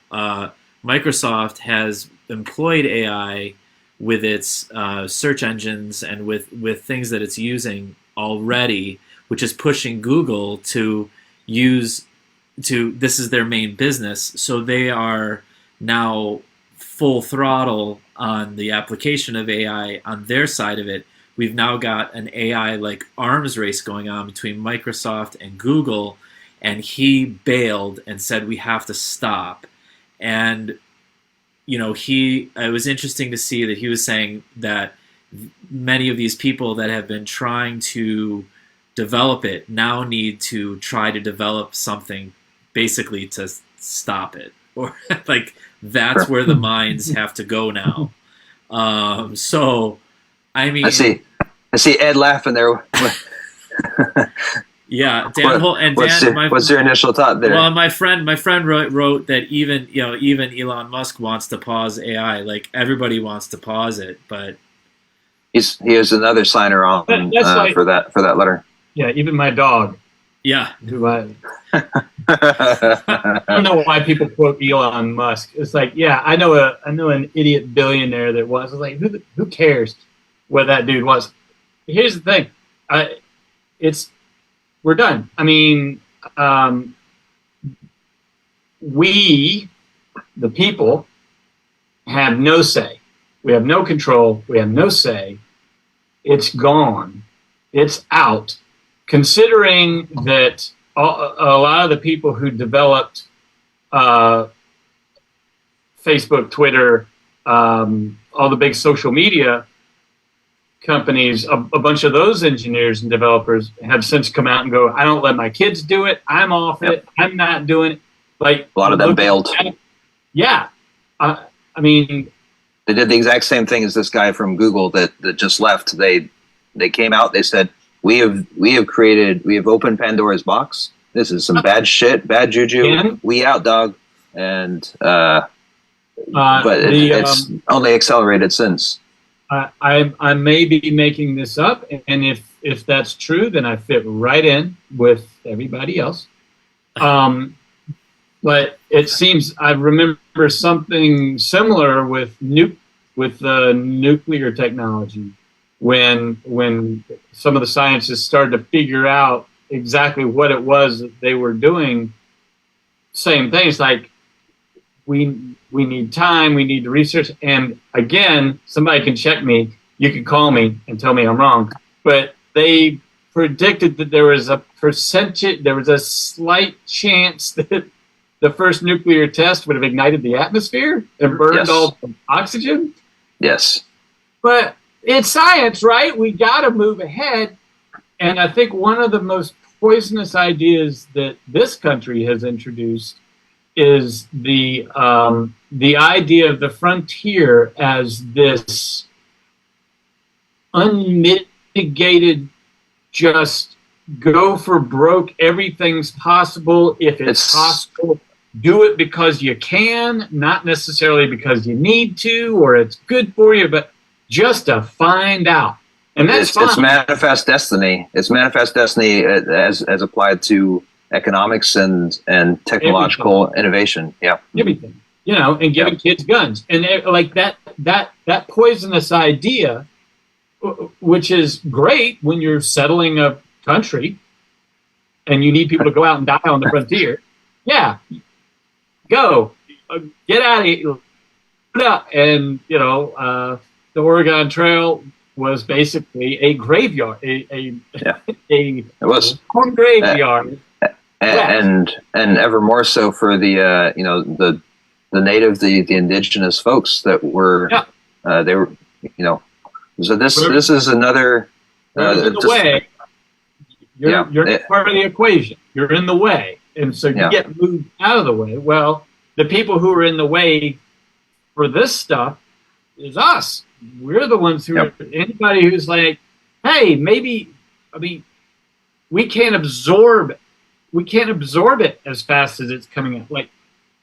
Microsoft has employed AI with its search engines and with things that it's using already, which is pushing Google to this is their main business. So they are now full throttle on the application of AI on their side of it, we've now got an AI like arms race going on between Microsoft and Google, and he bailed and said we have to stop. And it was interesting to see that he was saying that many of these people that have been trying to develop it now need to try to develop something basically to stop it, or like that's where the minds have to go now. So I mean, I see Ed laughing there. Yeah, Dan Holt and Dan. What's your initial thought there? Well, my friend wrote that even Elon Musk wants to pause AI. Like everybody wants to pause it, but he is another signer on for that letter. Yeah, even my dog. Yeah. I don't know why people quote Elon Musk. It's like, yeah, I know an idiot billionaire that was. It's like, who cares what that dude was? Here's the thing, we're done. I mean, we, the people, have no say. We have no control. We have no say. It's gone. It's out. Considering that a lot of the people who developed Facebook, Twitter, all the big social media companies, a bunch of those engineers and developers have since come out and go, I don't let my kids do it. I'm off it. I'm not doing it. Like a lot of them bailed. Yeah. I mean, they did the exact same thing as this guy from Google that just left. They came out, they said, we have opened Pandora's box. This is some bad shit, bad juju. And, we out, dog. And but it's only accelerated since. I may be making this up, and if that's true, then I fit right in with everybody else. But it seems I remember something similar with nuclear technology, when some of the scientists started to figure out exactly what it was that they were doing. Same things, like we need time, we need to research. And again, somebody can check me. You can call me and tell me I'm wrong. But they predicted that there was a slight chance that the first nuclear test would have ignited the atmosphere and burned all the oxygen. Yes. But it's science, right? We got to move ahead. And I think one of the most poisonous ideas that this country has introduced is the idea of the frontier as this unmitigated, just go for broke, everything's possible. If it's possible, do it because you can, not necessarily because you need to or it's good for you, but just to find out. And that's it's manifest destiny. It's manifest destiny as applied to economics and technological innovation. Yeah. Everything. And giving kids guns. And like that poisonous idea, which is great when you're settling a country and you need people to go out and die on the frontier. Yeah. Go. Get out of here. And, the Oregon Trail was basically a graveyard, it was home graveyard. And ever more so for the native, the indigenous folks that were, they were, so this is another, in the way. You're part of the equation. You're in the way. And so you get moved out of the way. Well, the people who are in the way for this stuff is us. We're the ones who are, anybody who's like, hey, maybe, we can't absorb it as fast as it's coming out. Like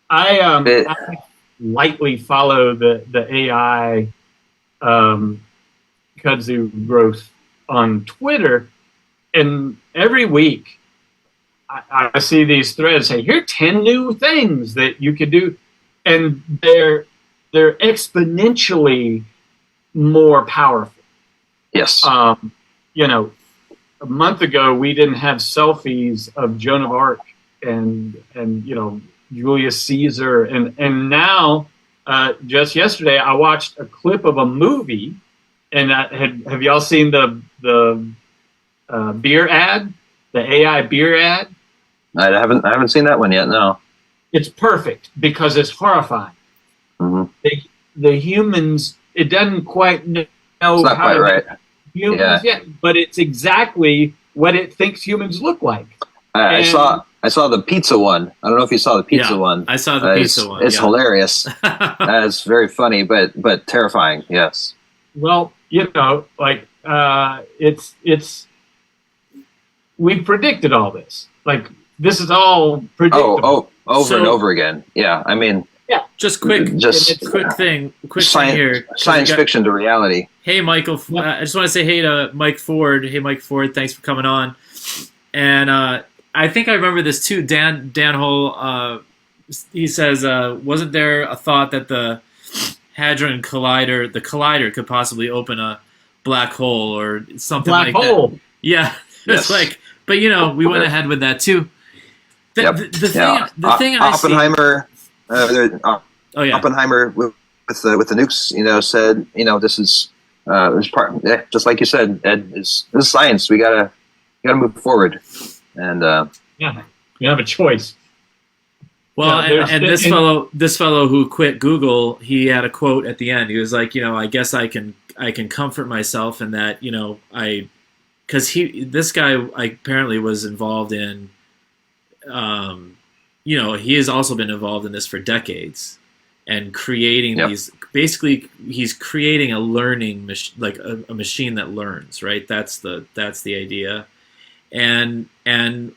I lightly follow the AI kudzu growth on Twitter, and every week I see these threads say, here are 10 new things that you could do, and they're exponentially more powerful. Yes. A month ago we didn't have selfies of Joan of Arc and Julius Caesar, and now just yesterday I watched a clip of a movie And have y'all seen the beer ad, the AI beer ad? I haven't seen that one yet. No. It's perfect because it's horrifying. Mm-hmm. The humans, it doesn't quite know It's not how quite to right. humans yet, but it's exactly what it thinks humans look like. I saw the pizza one. I don't know if you saw the pizza Yeah, one. I saw the pizza one. It's yeah. hilarious. It's very funny, but terrifying. Yes. Well, like it's we predicted all this. Like this is all predictable. Over and over again. Yeah, I mean, Just quick thing here. Science fiction to reality. Hey, Michael. I just want to say hey to Mike Ford. Hey, Mike Ford. Thanks for coming on. And I think I remember this too. Dan Hull. He says, wasn't there a thought that the Hadron Collider could possibly open a black hole or something black like hole. that? Yeah, Yes. it's like, but we went ahead with that too. The thing I see. Oppenheimer. Oppenheimer with the nukes, said, this is part. Yeah, just like you said, Ed, this is science. We gotta move forward, and you have a choice. Well, and this fellow who quit Google, he had a quote at the end. He was like, I guess I can comfort myself in that, because this guy apparently was involved in, he has also been involved in this for decades, and creating these. Basically, he's creating a learning like a machine that learns. Right? That's the idea. And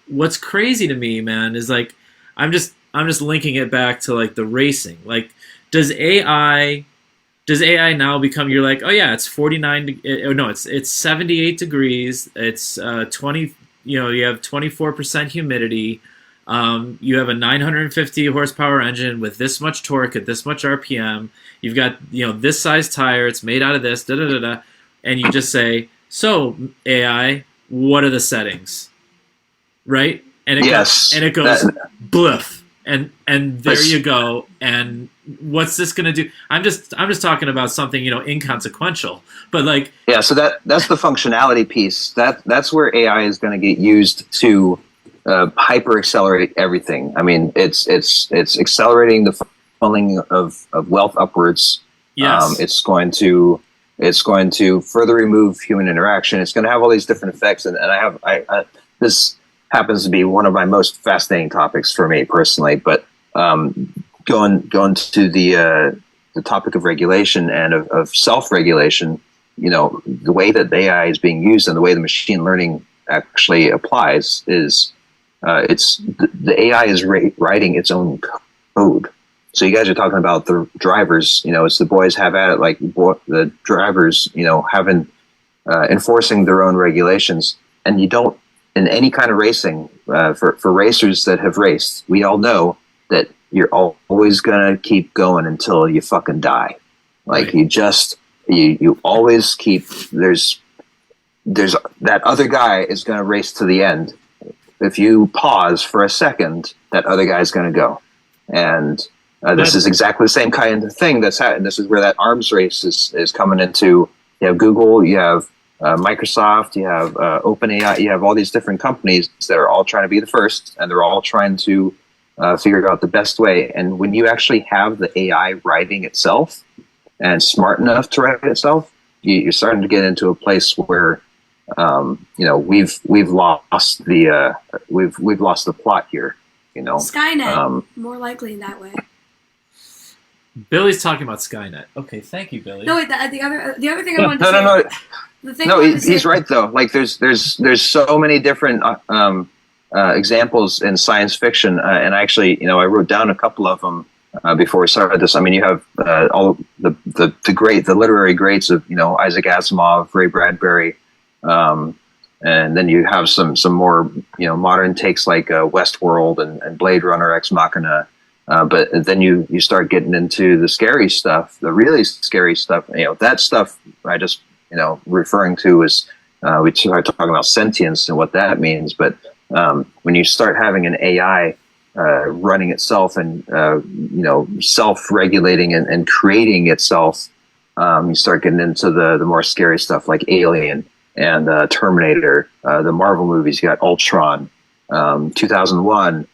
what's crazy to me, man, is like I'm just linking it back to like the racing. Like, does AI now become? You're like, oh yeah, it's 49. No, it's 78 degrees. It's 20. You have 24% humidity. You have a 950 horsepower engine with this much torque at this much RPM. You've got this size tire. It's made out of this. Da da da da. And you just say, so AI, what are the settings? Right? And it goes bliff. And there you go. And what's this going to do? I'm just talking about something inconsequential. But like so that's the functionality piece. That's where AI is going to get used to hyper accelerate everything. I mean, it's accelerating the funneling of wealth upwards. Yes. It's going to further remove human interaction. It's going to have all these different effects. And I this happens to be one of my most fascinating topics for me personally. But going to the topic of regulation and of self-regulation, the way that AI is being used and the way the machine learning actually applies is the AI is writing its own code. So you guys are talking about the drivers, it's the boys have at it, like the drivers, having enforcing their own regulations. And you don't, in any kind of racing, for racers that have raced, we all know that you're always going to keep going until you fucking die. Like right. you always keep, there's that other guy is going to race to the end. If you pause for a second, that other guy is going to go. And this is exactly the same kind of thing that's happening. This is where that arms race is coming into. You have Google, you have Microsoft, you have OpenAI, you have all these different companies that are all trying to be the first, and they're all trying to figure out the best way. And when you actually have the AI writing itself and smart enough to write itself, you're starting to get into a place where we've lost the plot here. Skynet, more likely in that way. Billy's talking about Skynet. Okay, thank you, Billy. No, wait. The other thing I wanted to say. No. The thing no, he's right though. Like there's so many different examples in science fiction, and actually, I wrote down a couple of them before we started this. I mean, you have all the literary greats of Isaac Asimov, Ray Bradbury, and then you have some more modern takes like Westworld and Blade Runner, Ex Machina. But then you start getting into the scary stuff, the really scary stuff. That stuff I just referring to is we start talking about sentience and what that means. But when you start having an AI running itself and self-regulating and creating itself, You start getting into the more scary stuff like Alien and Terminator, the Marvel movies. You got Ultron, 2001,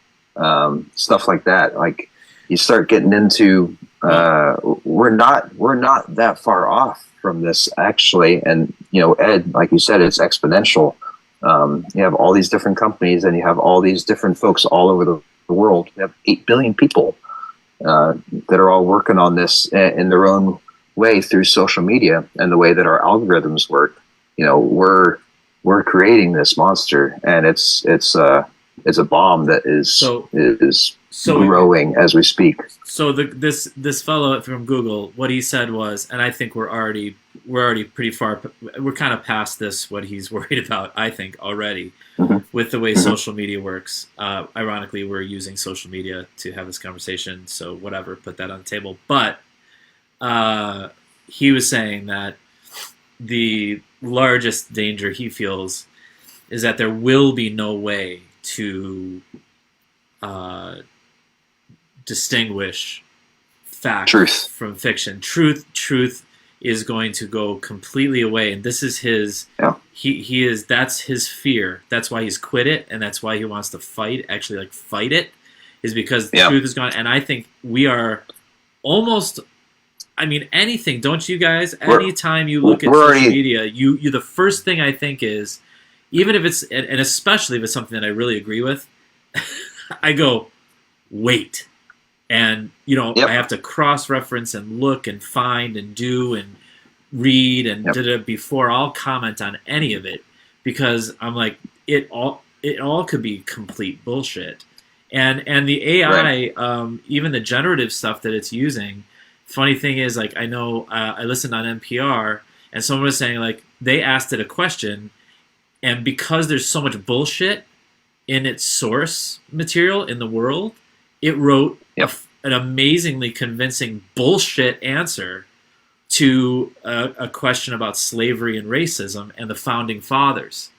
stuff like that. Like you start getting into we're not that far off from this actually. And Ed, like you said, it's exponential. You have all these different companies, and you have all these different folks all over the world. You have 8 billion people that are all working on this in their own way through social media and the way that our algorithms work. We're creating this monster, and it's a bomb that is growing as we speak. So this fellow from Google, what he said was, and I think we're already pretty far. We're kind of past this. What he's worried about, I think, already with the way social media works. Ironically, we're using social media to have this conversation. So whatever, put that on the table. But he was saying that the largest danger he feels is that there will be no way to distinguish fact from fiction. Truth is going to go completely away, and this is his. Yeah. That's his fear. That's why he's quit it, and that's why he wants to fight it, is because the truth is gone. And I think we are almost. I mean, anything, don't you guys? Anytime you look at social media, you the first thing I think is, even if it's, and especially if it's something that I really agree with, I go, wait. And, I have to cross-reference and look and find and do and read and before I'll comment on any of it, because I'm like, it all could be complete bullshit. And the AI, even the generative stuff that it's using, funny thing is, like, I know I listened on NPR, and someone was saying, like, they asked it a question, and because there's so much bullshit in its source material in the world, it wrote an amazingly convincing bullshit answer to a question about slavery and racism and the founding fathers,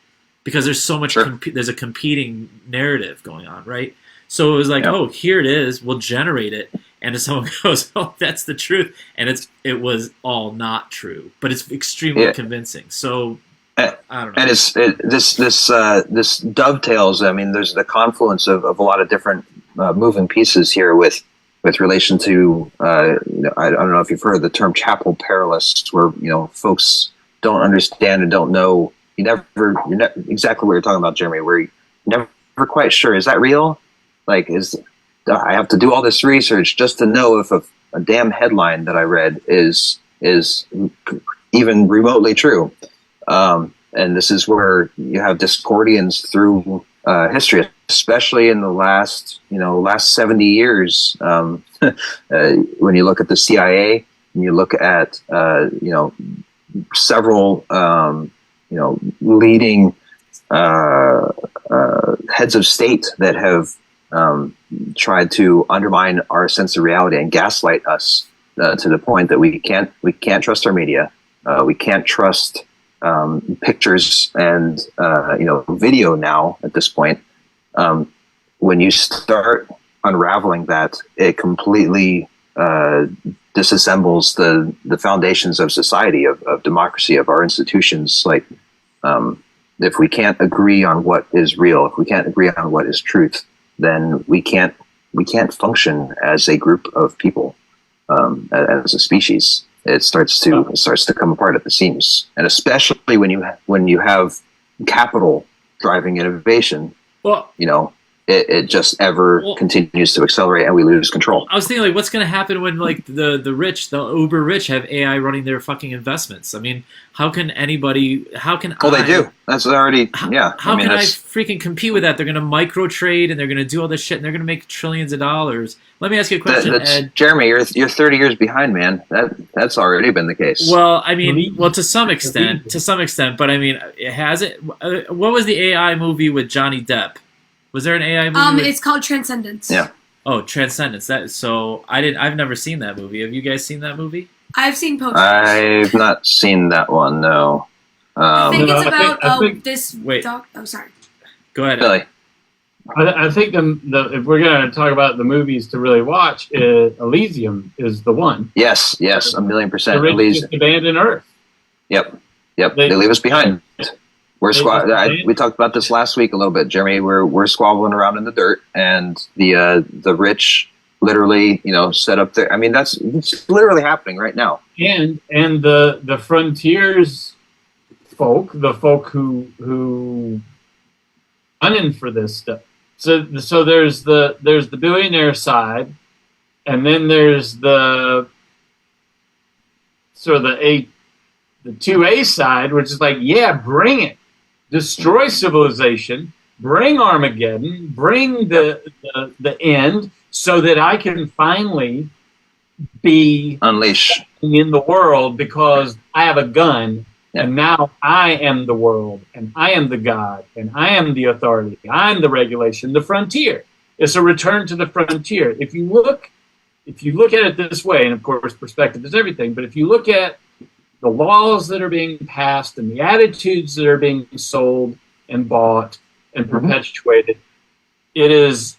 because there's so much there's a competing narrative going on, right? So it was like, oh, here it is, we'll generate it, and if someone goes, oh, that's the truth, and it was all not true, but it's extremely convincing. So I don't know. And this dovetails. I mean, there's the confluence of a lot of different moving pieces here with relation to I don't know if you've heard the term chapel parallels, where folks don't understand and don't know. You're not exactly what you're talking about, Jeremy. Where you're never quite sure, is that real? Like, I have to do all this research just to know if a damn headline that I read is even remotely true. And this is where you have discordians through history, especially in the last 70 years. When you look at the CIA, and you look at several leading heads of state that have tried to undermine our sense of reality and gaslight us to the point that we can't trust our media. We can't trust pictures and video now at this point. When you start unraveling that, it completely disassembles the foundations of society, of democracy, of our institutions. Like, if we can't agree on what is real, if we can't agree on what is truth, then we can't function as a group of people, as a species. It starts to come apart at the seams, and especially when you have capital driving innovation. Well, it just continues to accelerate, and we lose control. I was thinking, like, what's going to happen when, like, the rich, the uber rich, have AI running their fucking investments? I mean, how can anybody? How can? Well, they do. That's already. Yeah. How can I freaking compete with that? They're going to micro trade, and they're going to do all this shit, and they're going to make trillions of dollars. Let me ask you a question, Ed. Jeremy, you're 30 years behind, man. That's already been the case. Well, I mean, to some extent, but I mean, has it? What was the AI movie with Johnny Depp? Was there an AI movie? It's called Transcendence. Yeah. Oh, Transcendence. I've never seen that movie. Have you guys seen that movie? I've seen posters. I've not seen that one. No. I think it's about this. Wait. Oh, sorry. Go ahead. Billy. I think if we're going to talk about the movies to really watch, Elysium is the one. Yes, 1,000,000%. The richest abandoned Earth. Yep. They leave us behind. We talked about this last week a little bit, Jeremy. We're squabbling around in the dirt, and the rich literally, set up there. I mean, it's literally happening right now. And the frontiers folk, the folk who running for this stuff. So there's the billionaire side, and then there's the sort of the 2A side, which is like, yeah, bring it, destroy civilization, bring Armageddon, bring the end, so that I can finally be unleash in the world because I have a gun. And now I am the world, and I am the God, and I am the authority. I'm the regulation, the frontier. It's a return to the frontier. If you look at it this way, and of course perspective is everything, but if you look at the laws that are being passed and the attitudes that are being sold and bought and perpetuated, it is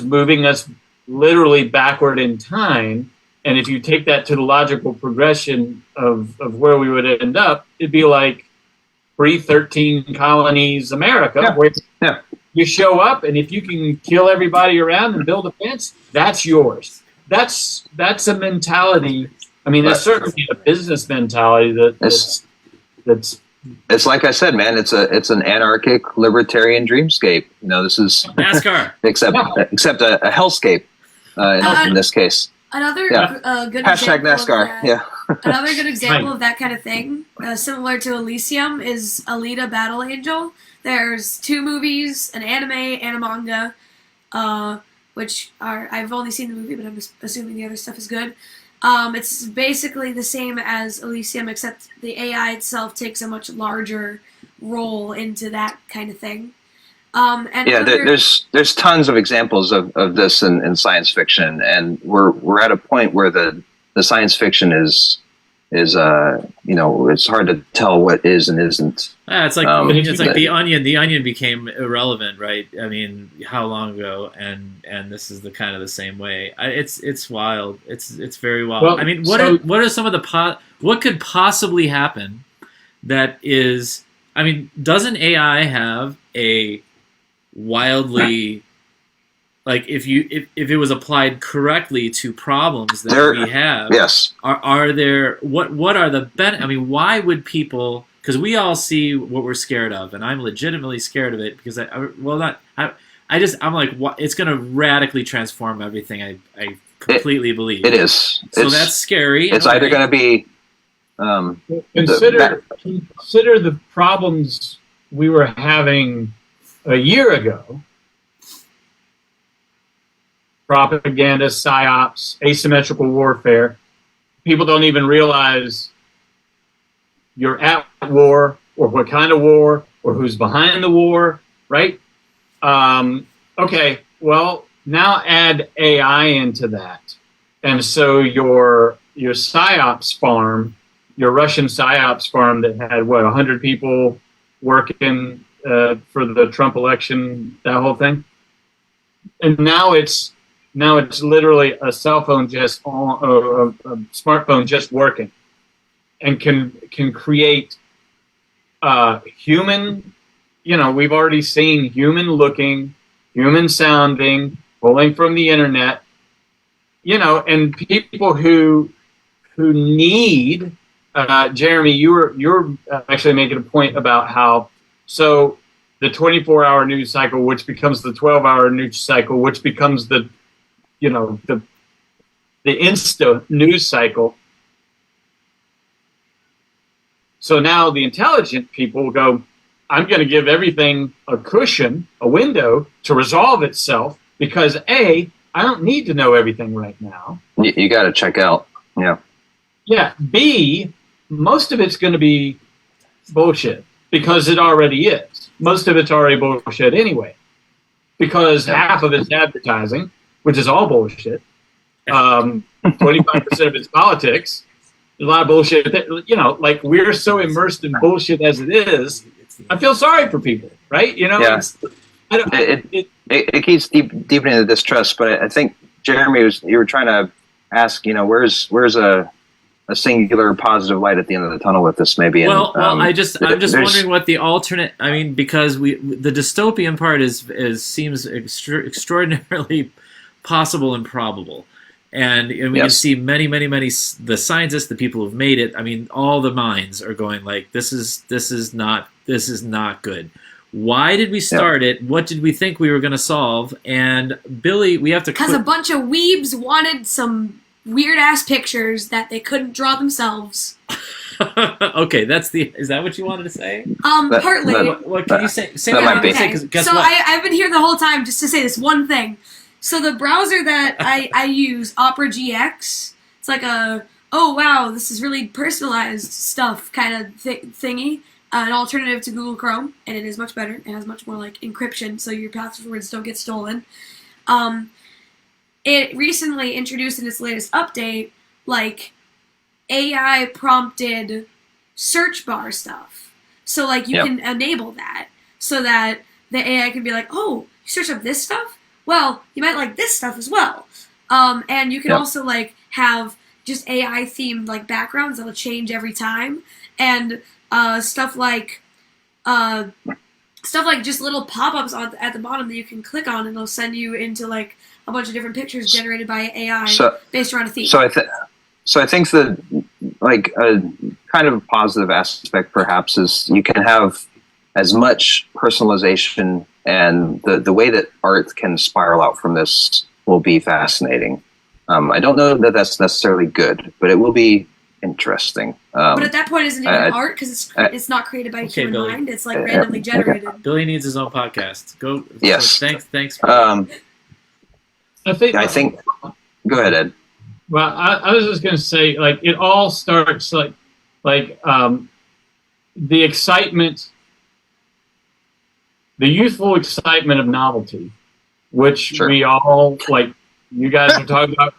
moving us literally backward in time. And if you take that to the logical progression of where we would end up, it'd be like pre-13 colonies America, where you show up, and if you can kill everybody around and build a fence, that's yours. That's a mentality. I mean, that's certainly a business mentality that's. It's like I said, man. It's an anarchic libertarian dreamscape. This is NASCAR, except a hellscape in this case. Another good hashtag example NASCAR. Another good example of that kind of thing, similar to Elysium, is Alita: Battle Angel. There's 2 movies, an anime and a manga, which I've only seen the movie, but I'm assuming the other stuff is good. It's basically the same as Elysium, except the AI itself takes a much larger role into that kind of thing. There's tons of examples of this in science fiction, and we're at a point where the science fiction is it's hard to tell what is and isn't. It's like the Onion. The Onion became irrelevant, right? I mean, how long ago? And this is the same way. It's wild. It's very wild. Well, I mean, what are some of what could possibly happen? That is, I mean, doesn't AI have a wildly, like, if it was applied correctly to problems that we have, yes, are there, what are the I mean, why would people, because we all see what we're scared of, and I'm legitimately scared of it because I'm like, what, it's going to radically transform everything I completely believe. It is. So that's scary. It's either going to be consider the problems we were having a year ago. Propaganda, psyops, asymmetrical warfare. People don't even realize you're at war, or what kind of war, or who's behind the war, right? Okay, well, now add AI into that. And so your psyops farm, your Russian psyops farm that had, 100 people working for the Trump election, that whole thing. And now it's literally a cell phone just on, a smartphone just working, and can create human. We've already seen human looking, human sounding, pulling from the internet. And people who need. Jeremy, you're actually making a point about how. So the 24-hour news cycle, which becomes the 12-hour news cycle, which becomes the Insta news cycle. So now the intelligent people will go, I'm going to give everything a cushion, a window to resolve itself, because A, I don't need to know everything right now. You got to check out. Yeah. Yeah. B, most of it's going to be bullshit, because it already is. Most of it's already bullshit anyway, because half of it's advertising, which is all bullshit. 25% of it's politics. There's a lot of bullshit. Like, we're so immersed in bullshit as it is. I feel sorry for people, right? it keeps deepening the distrust. But I think Jeremy you were trying to ask, where's a singular positive light at the end of the tunnel with this, maybe. Well, I'm just wondering what the alternate. I mean, because the dystopian part seems extraordinarily possible and probable, and we can see many the scientists, the people who've made it. I mean, all the minds are going like, this is not good. Why did we start it? What did we think we were going to solve? And Billy, we have to because a bunch of weebs wanted some weird ass pictures that they couldn't draw themselves. Okay, is that what you wanted to say? Partly. What can you say? Say that what might be. say, 'cause guess so what? I've been here the whole time just to say this one thing. So the browser that I use, Opera GX, it's like oh wow, this is really personalized stuff kind of thingy. An alternative to Google Chrome, and it is much better. It has much more like encryption, so your passwords don't get stolen. It recently introduced in its latest update, like, AI prompted search bar stuff. So like you can enable that so that the AI can be like, oh, you search up this stuff? Well, you might like this stuff as well. And you can also like have just AI themed like backgrounds that'll change every time, and stuff like just little pop-ups at the bottom that you can click on, and they'll send you into like a bunch of different pictures generated by AI based around a theme. So I think that like a kind of positive aspect perhaps is you can have as much personalization, and the way that art can spiral out from this will be fascinating. I don't know that that's necessarily good, but it will be interesting. But at that point, isn't it even art? Because it's not created by a human Billy. mind. It's like randomly generated. Billy needs his own podcast. Go. Yes. So thanks. I think. Go ahead, Ed. Well, I was just going to say, like, it all starts like the excitement, the youthful excitement of novelty, which we all like. You guys are talking about.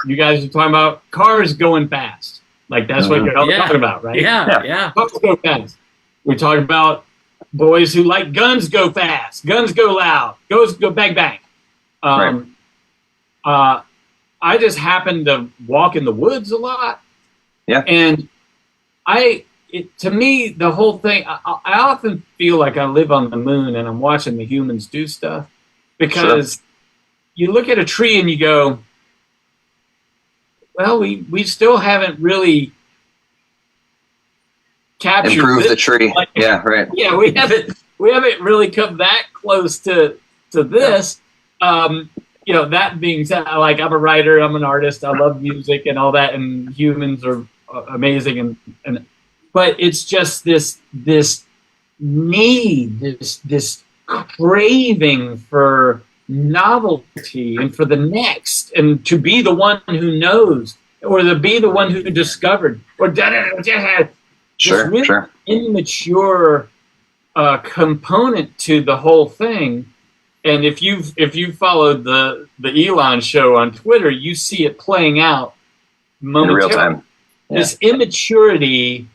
You guys are talking about cars going fast. Like that's what you're all talking about, right? Yeah. Cars go fast. We talk about boys who like guns go fast, guns go loud, go bang bang. I just happen to walk in the woods a lot. Yeah. And to me, the whole thing, I often feel like I live on the moon and I'm watching the humans do stuff, because you look at a tree and you go, well, we still haven't really captured improved the tree. Like, yeah, right. Yeah, we haven't really come that close to this. That being said, like I'm a writer, I'm an artist, I love music and all that, and humans are amazing, but it's just this need, this craving for novelty and for the next, and to be the one who knows, or to be the one who discovered, or really immature component to the whole thing. And if you've followed the Elon show on Twitter, you see it playing out momentarily. In real time. Yeah. This immaturity,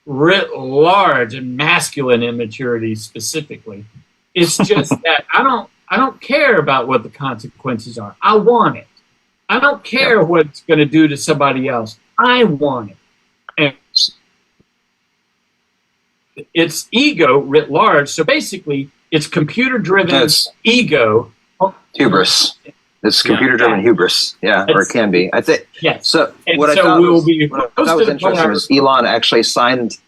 writ large, and masculine immaturity specifically, it's just that I don't care about what the consequences are. I want it. I don't care what it's going to do to somebody else. I want it. And it's ego writ large. So basically, it's computer-driven ego. Hubris. It's computer-driven hubris. Yeah, or it can be. I think. Yes. So what I thought was interesting was Elon actually signed.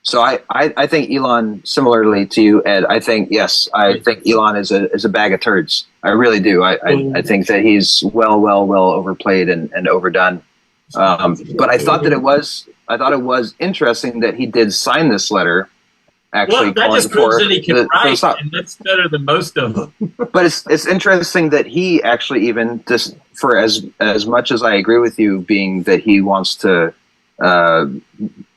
So I think Elon, similarly to you, Ed, I think Elon is a bag of turds. I really do. I think that he's well overplayed and overdone. But I thought it was interesting that he did sign this letter. Actually, that just proves that he can write, and that's better than most of them. But it's interesting that he actually even just for as much as I agree with you, being that he wants to rule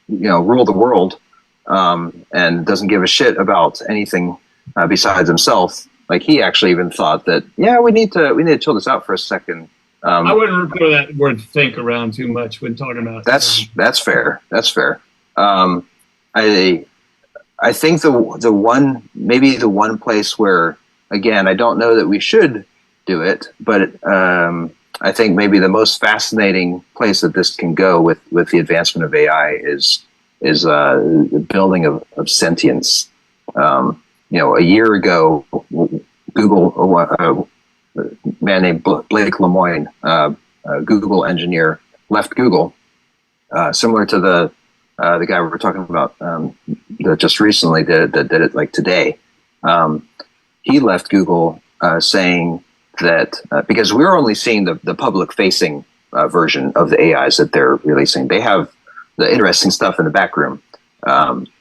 the world. And doesn't give a shit about anything besides himself. Like he actually even thought that, we need to chill this out for a second. I wouldn't throw that word "think" around too much when talking about. That's fair. That's fair. I think the one place where, again, I don't know that we should do it, but I think maybe the most fascinating place that this can go with the advancement of AI is the building of sentience. A year ago, Google, a man named Blake Lemoine, a Google engineer, left Google, similar to the guy we were talking about that just recently did it like today. He left Google saying that because we're only seeing the public-facing version of the AIs that they're releasing. They have the interesting stuff in the back room.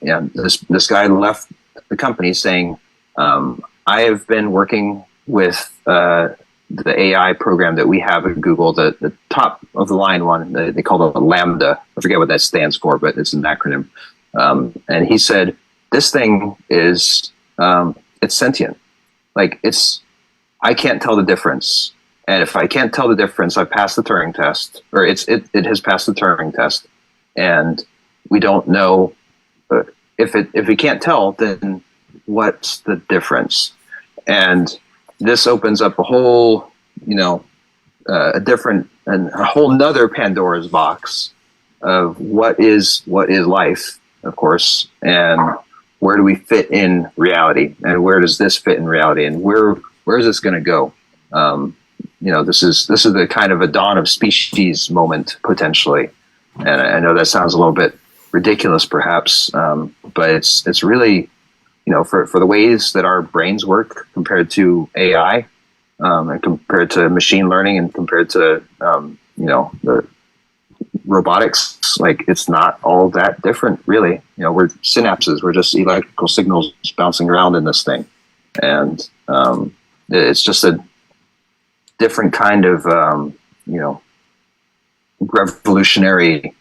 This guy left the company saying, I have been working with the AI program that we have at Google, the top of the line one, they call it a Lambda. I forget what that stands for, but it's an acronym. And he said, this thing is, it's sentient. Like I can't tell the difference. And if I can't tell the difference, I've passed the Turing test, or it has passed the Turing test. And we don't know if we can't tell, then what's the difference? And this opens up a whole, a whole nother Pandora's box of what is life, of course, and where do we fit in reality, and where does this fit in reality, and where is this going to go? This is the kind of a dawn of species moment potentially, and I know that sounds a little bit ridiculous, perhaps, but it's really. For the ways that our brains work compared to AI, and compared to machine learning, and compared to the robotics, like it's not all that different, really. We're synapses. We're just electrical signals bouncing around in this thing, and it's just a different kind of revolutionary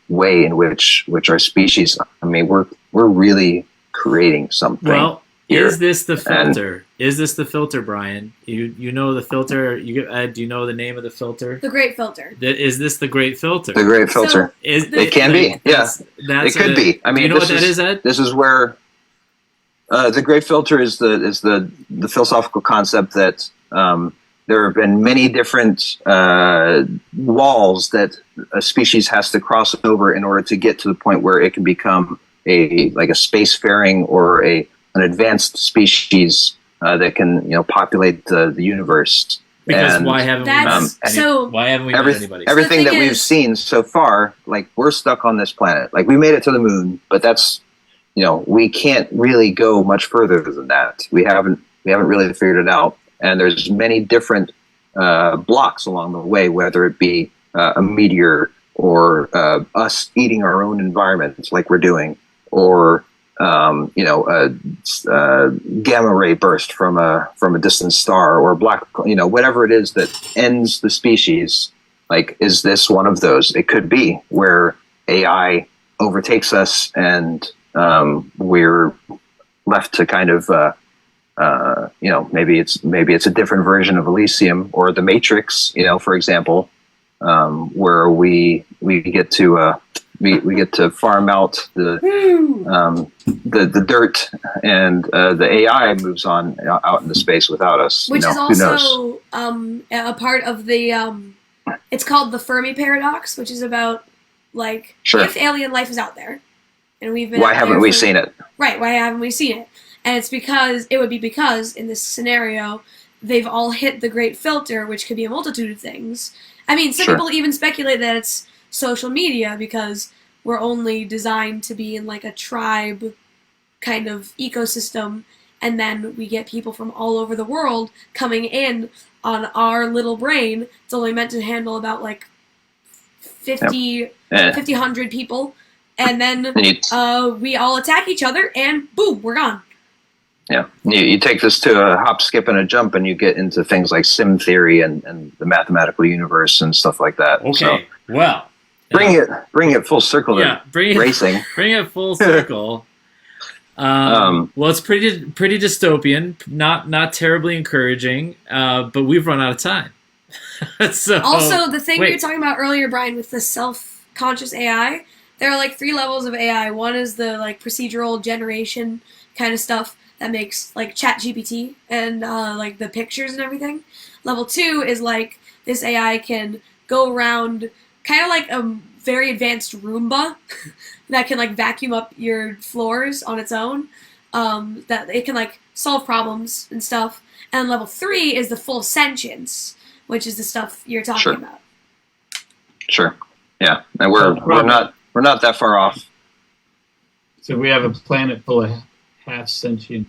way in which our species. I mean, we're really creating something. Well, here. Is this the filter? Is this the filter, Brian? You know the filter. Do you know the name of the filter? The Great Filter. Is this the Great Filter? The Great Filter. So, it can be. Yeah, it could be. I mean, do you know what that is, Ed? This is where the Great Filter is the philosophical concept that there have been many different walls that a species has to cross over in order to get to the point where it can become a spacefaring or an advanced species that can populate the universe. Because why haven't we met anybody? Everything that we've seen so far, like we're stuck on this planet. Like we made it to the moon, but that's we can't really go much further than that. We haven't really figured it out. And there's many different blocks along the way, whether it be a meteor or us eating our own environment like we're doing, or a gamma ray burst from a distant star, or black, whatever it is that ends the species. Like, is this one of those? It could be where AI overtakes us and we're left to kind of maybe it's a different version of Elysium or the Matrix, for example, where we get to farm out the dirt, and the AI moves on out into space without us. Which is also a part of the it's called the Fermi paradox, which is about if alien life is out there, and we've been why haven't we seen it? Right? Why haven't we seen it? And it's because in this scenario, they've all hit the Great Filter, which could be a multitude of things. I mean, some people even speculate that it's social media, because we're only designed to be in a tribe kind of ecosystem, and then we get people from all over the world coming in on our little brain. It's only meant to handle about 100 people, and then we all attack each other, and boom, we're gone. Yeah, you take this to a hop, skip, and a jump, and you get into things like sim theory and the mathematical universe and stuff like that. Okay, so, well, bring it full circle to racing. Bring it full circle. Well, it's pretty dystopian, not terribly encouraging, but we've run out of time. So also, the thing we were talking about earlier, Brian, with the self-conscious AI, there are like 3 levels of AI. One is the like procedural generation kind of stuff that makes like ChatGPT and like the pictures and everything. Level 2 is like this AI can go around kind of like a very advanced Roomba that can like vacuum up your floors on its own. That it can like solve problems and stuff. And level 3 is the full sentience, which is the stuff you're talking about. Sure. Yeah, and we're not that far off. So we have a planet full of half sentient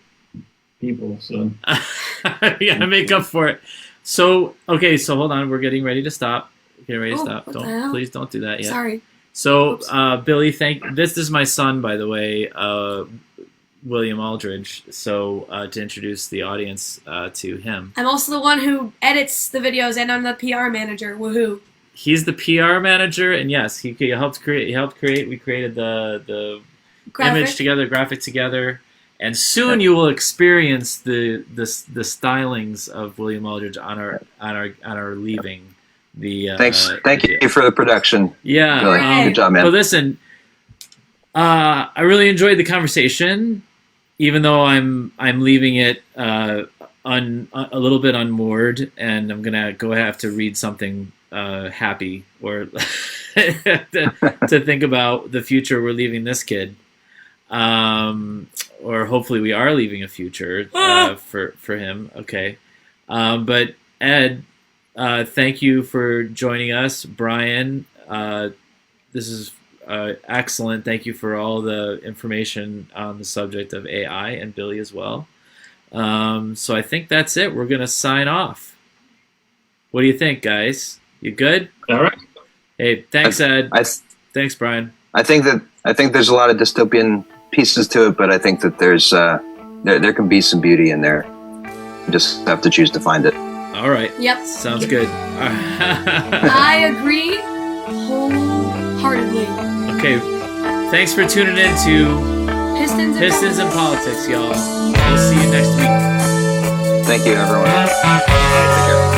people. So you gotta make up for it. So okay, so hold on, we're getting ready to stop. Getting ready to stop. Please don't do that yet. Sorry. So Billy, this is my son, by the way, William Aldridge. So to introduce the audience to him. I'm also the one who edits the videos, and I'm the PR manager. Woohoo! He's the PR manager, and yes, he helped create. We created the image together, graphic together, and soon you will experience the stylings of William Aldridge on our leaving. Thank you for the production. Yeah, really. Good job, man. Well, listen, I really enjoyed the conversation, even though I'm leaving it a little bit unmoored, and I'm gonna have to read something happy or to think about the future we're leaving this kid, or hopefully we are leaving a future for him. Okay, but Ed, thank you for joining us. Brian, this is excellent. Thank you for all the information on the subject of AI, and Billy as well. So I think that's it. We're gonna sign off. What do you think, guys? You good? All right. Hey, thanks, Ed. Thanks, Brian. I think there's a lot of dystopian pieces to it, but I think that there's there can be some beauty in there. You just have to choose to find it. All right. Yep. Sounds good. I agree wholeheartedly. Okay. Thanks for tuning in to Pistons and Politics, y'all. We'll see you next week. Thank you, everyone. Take care.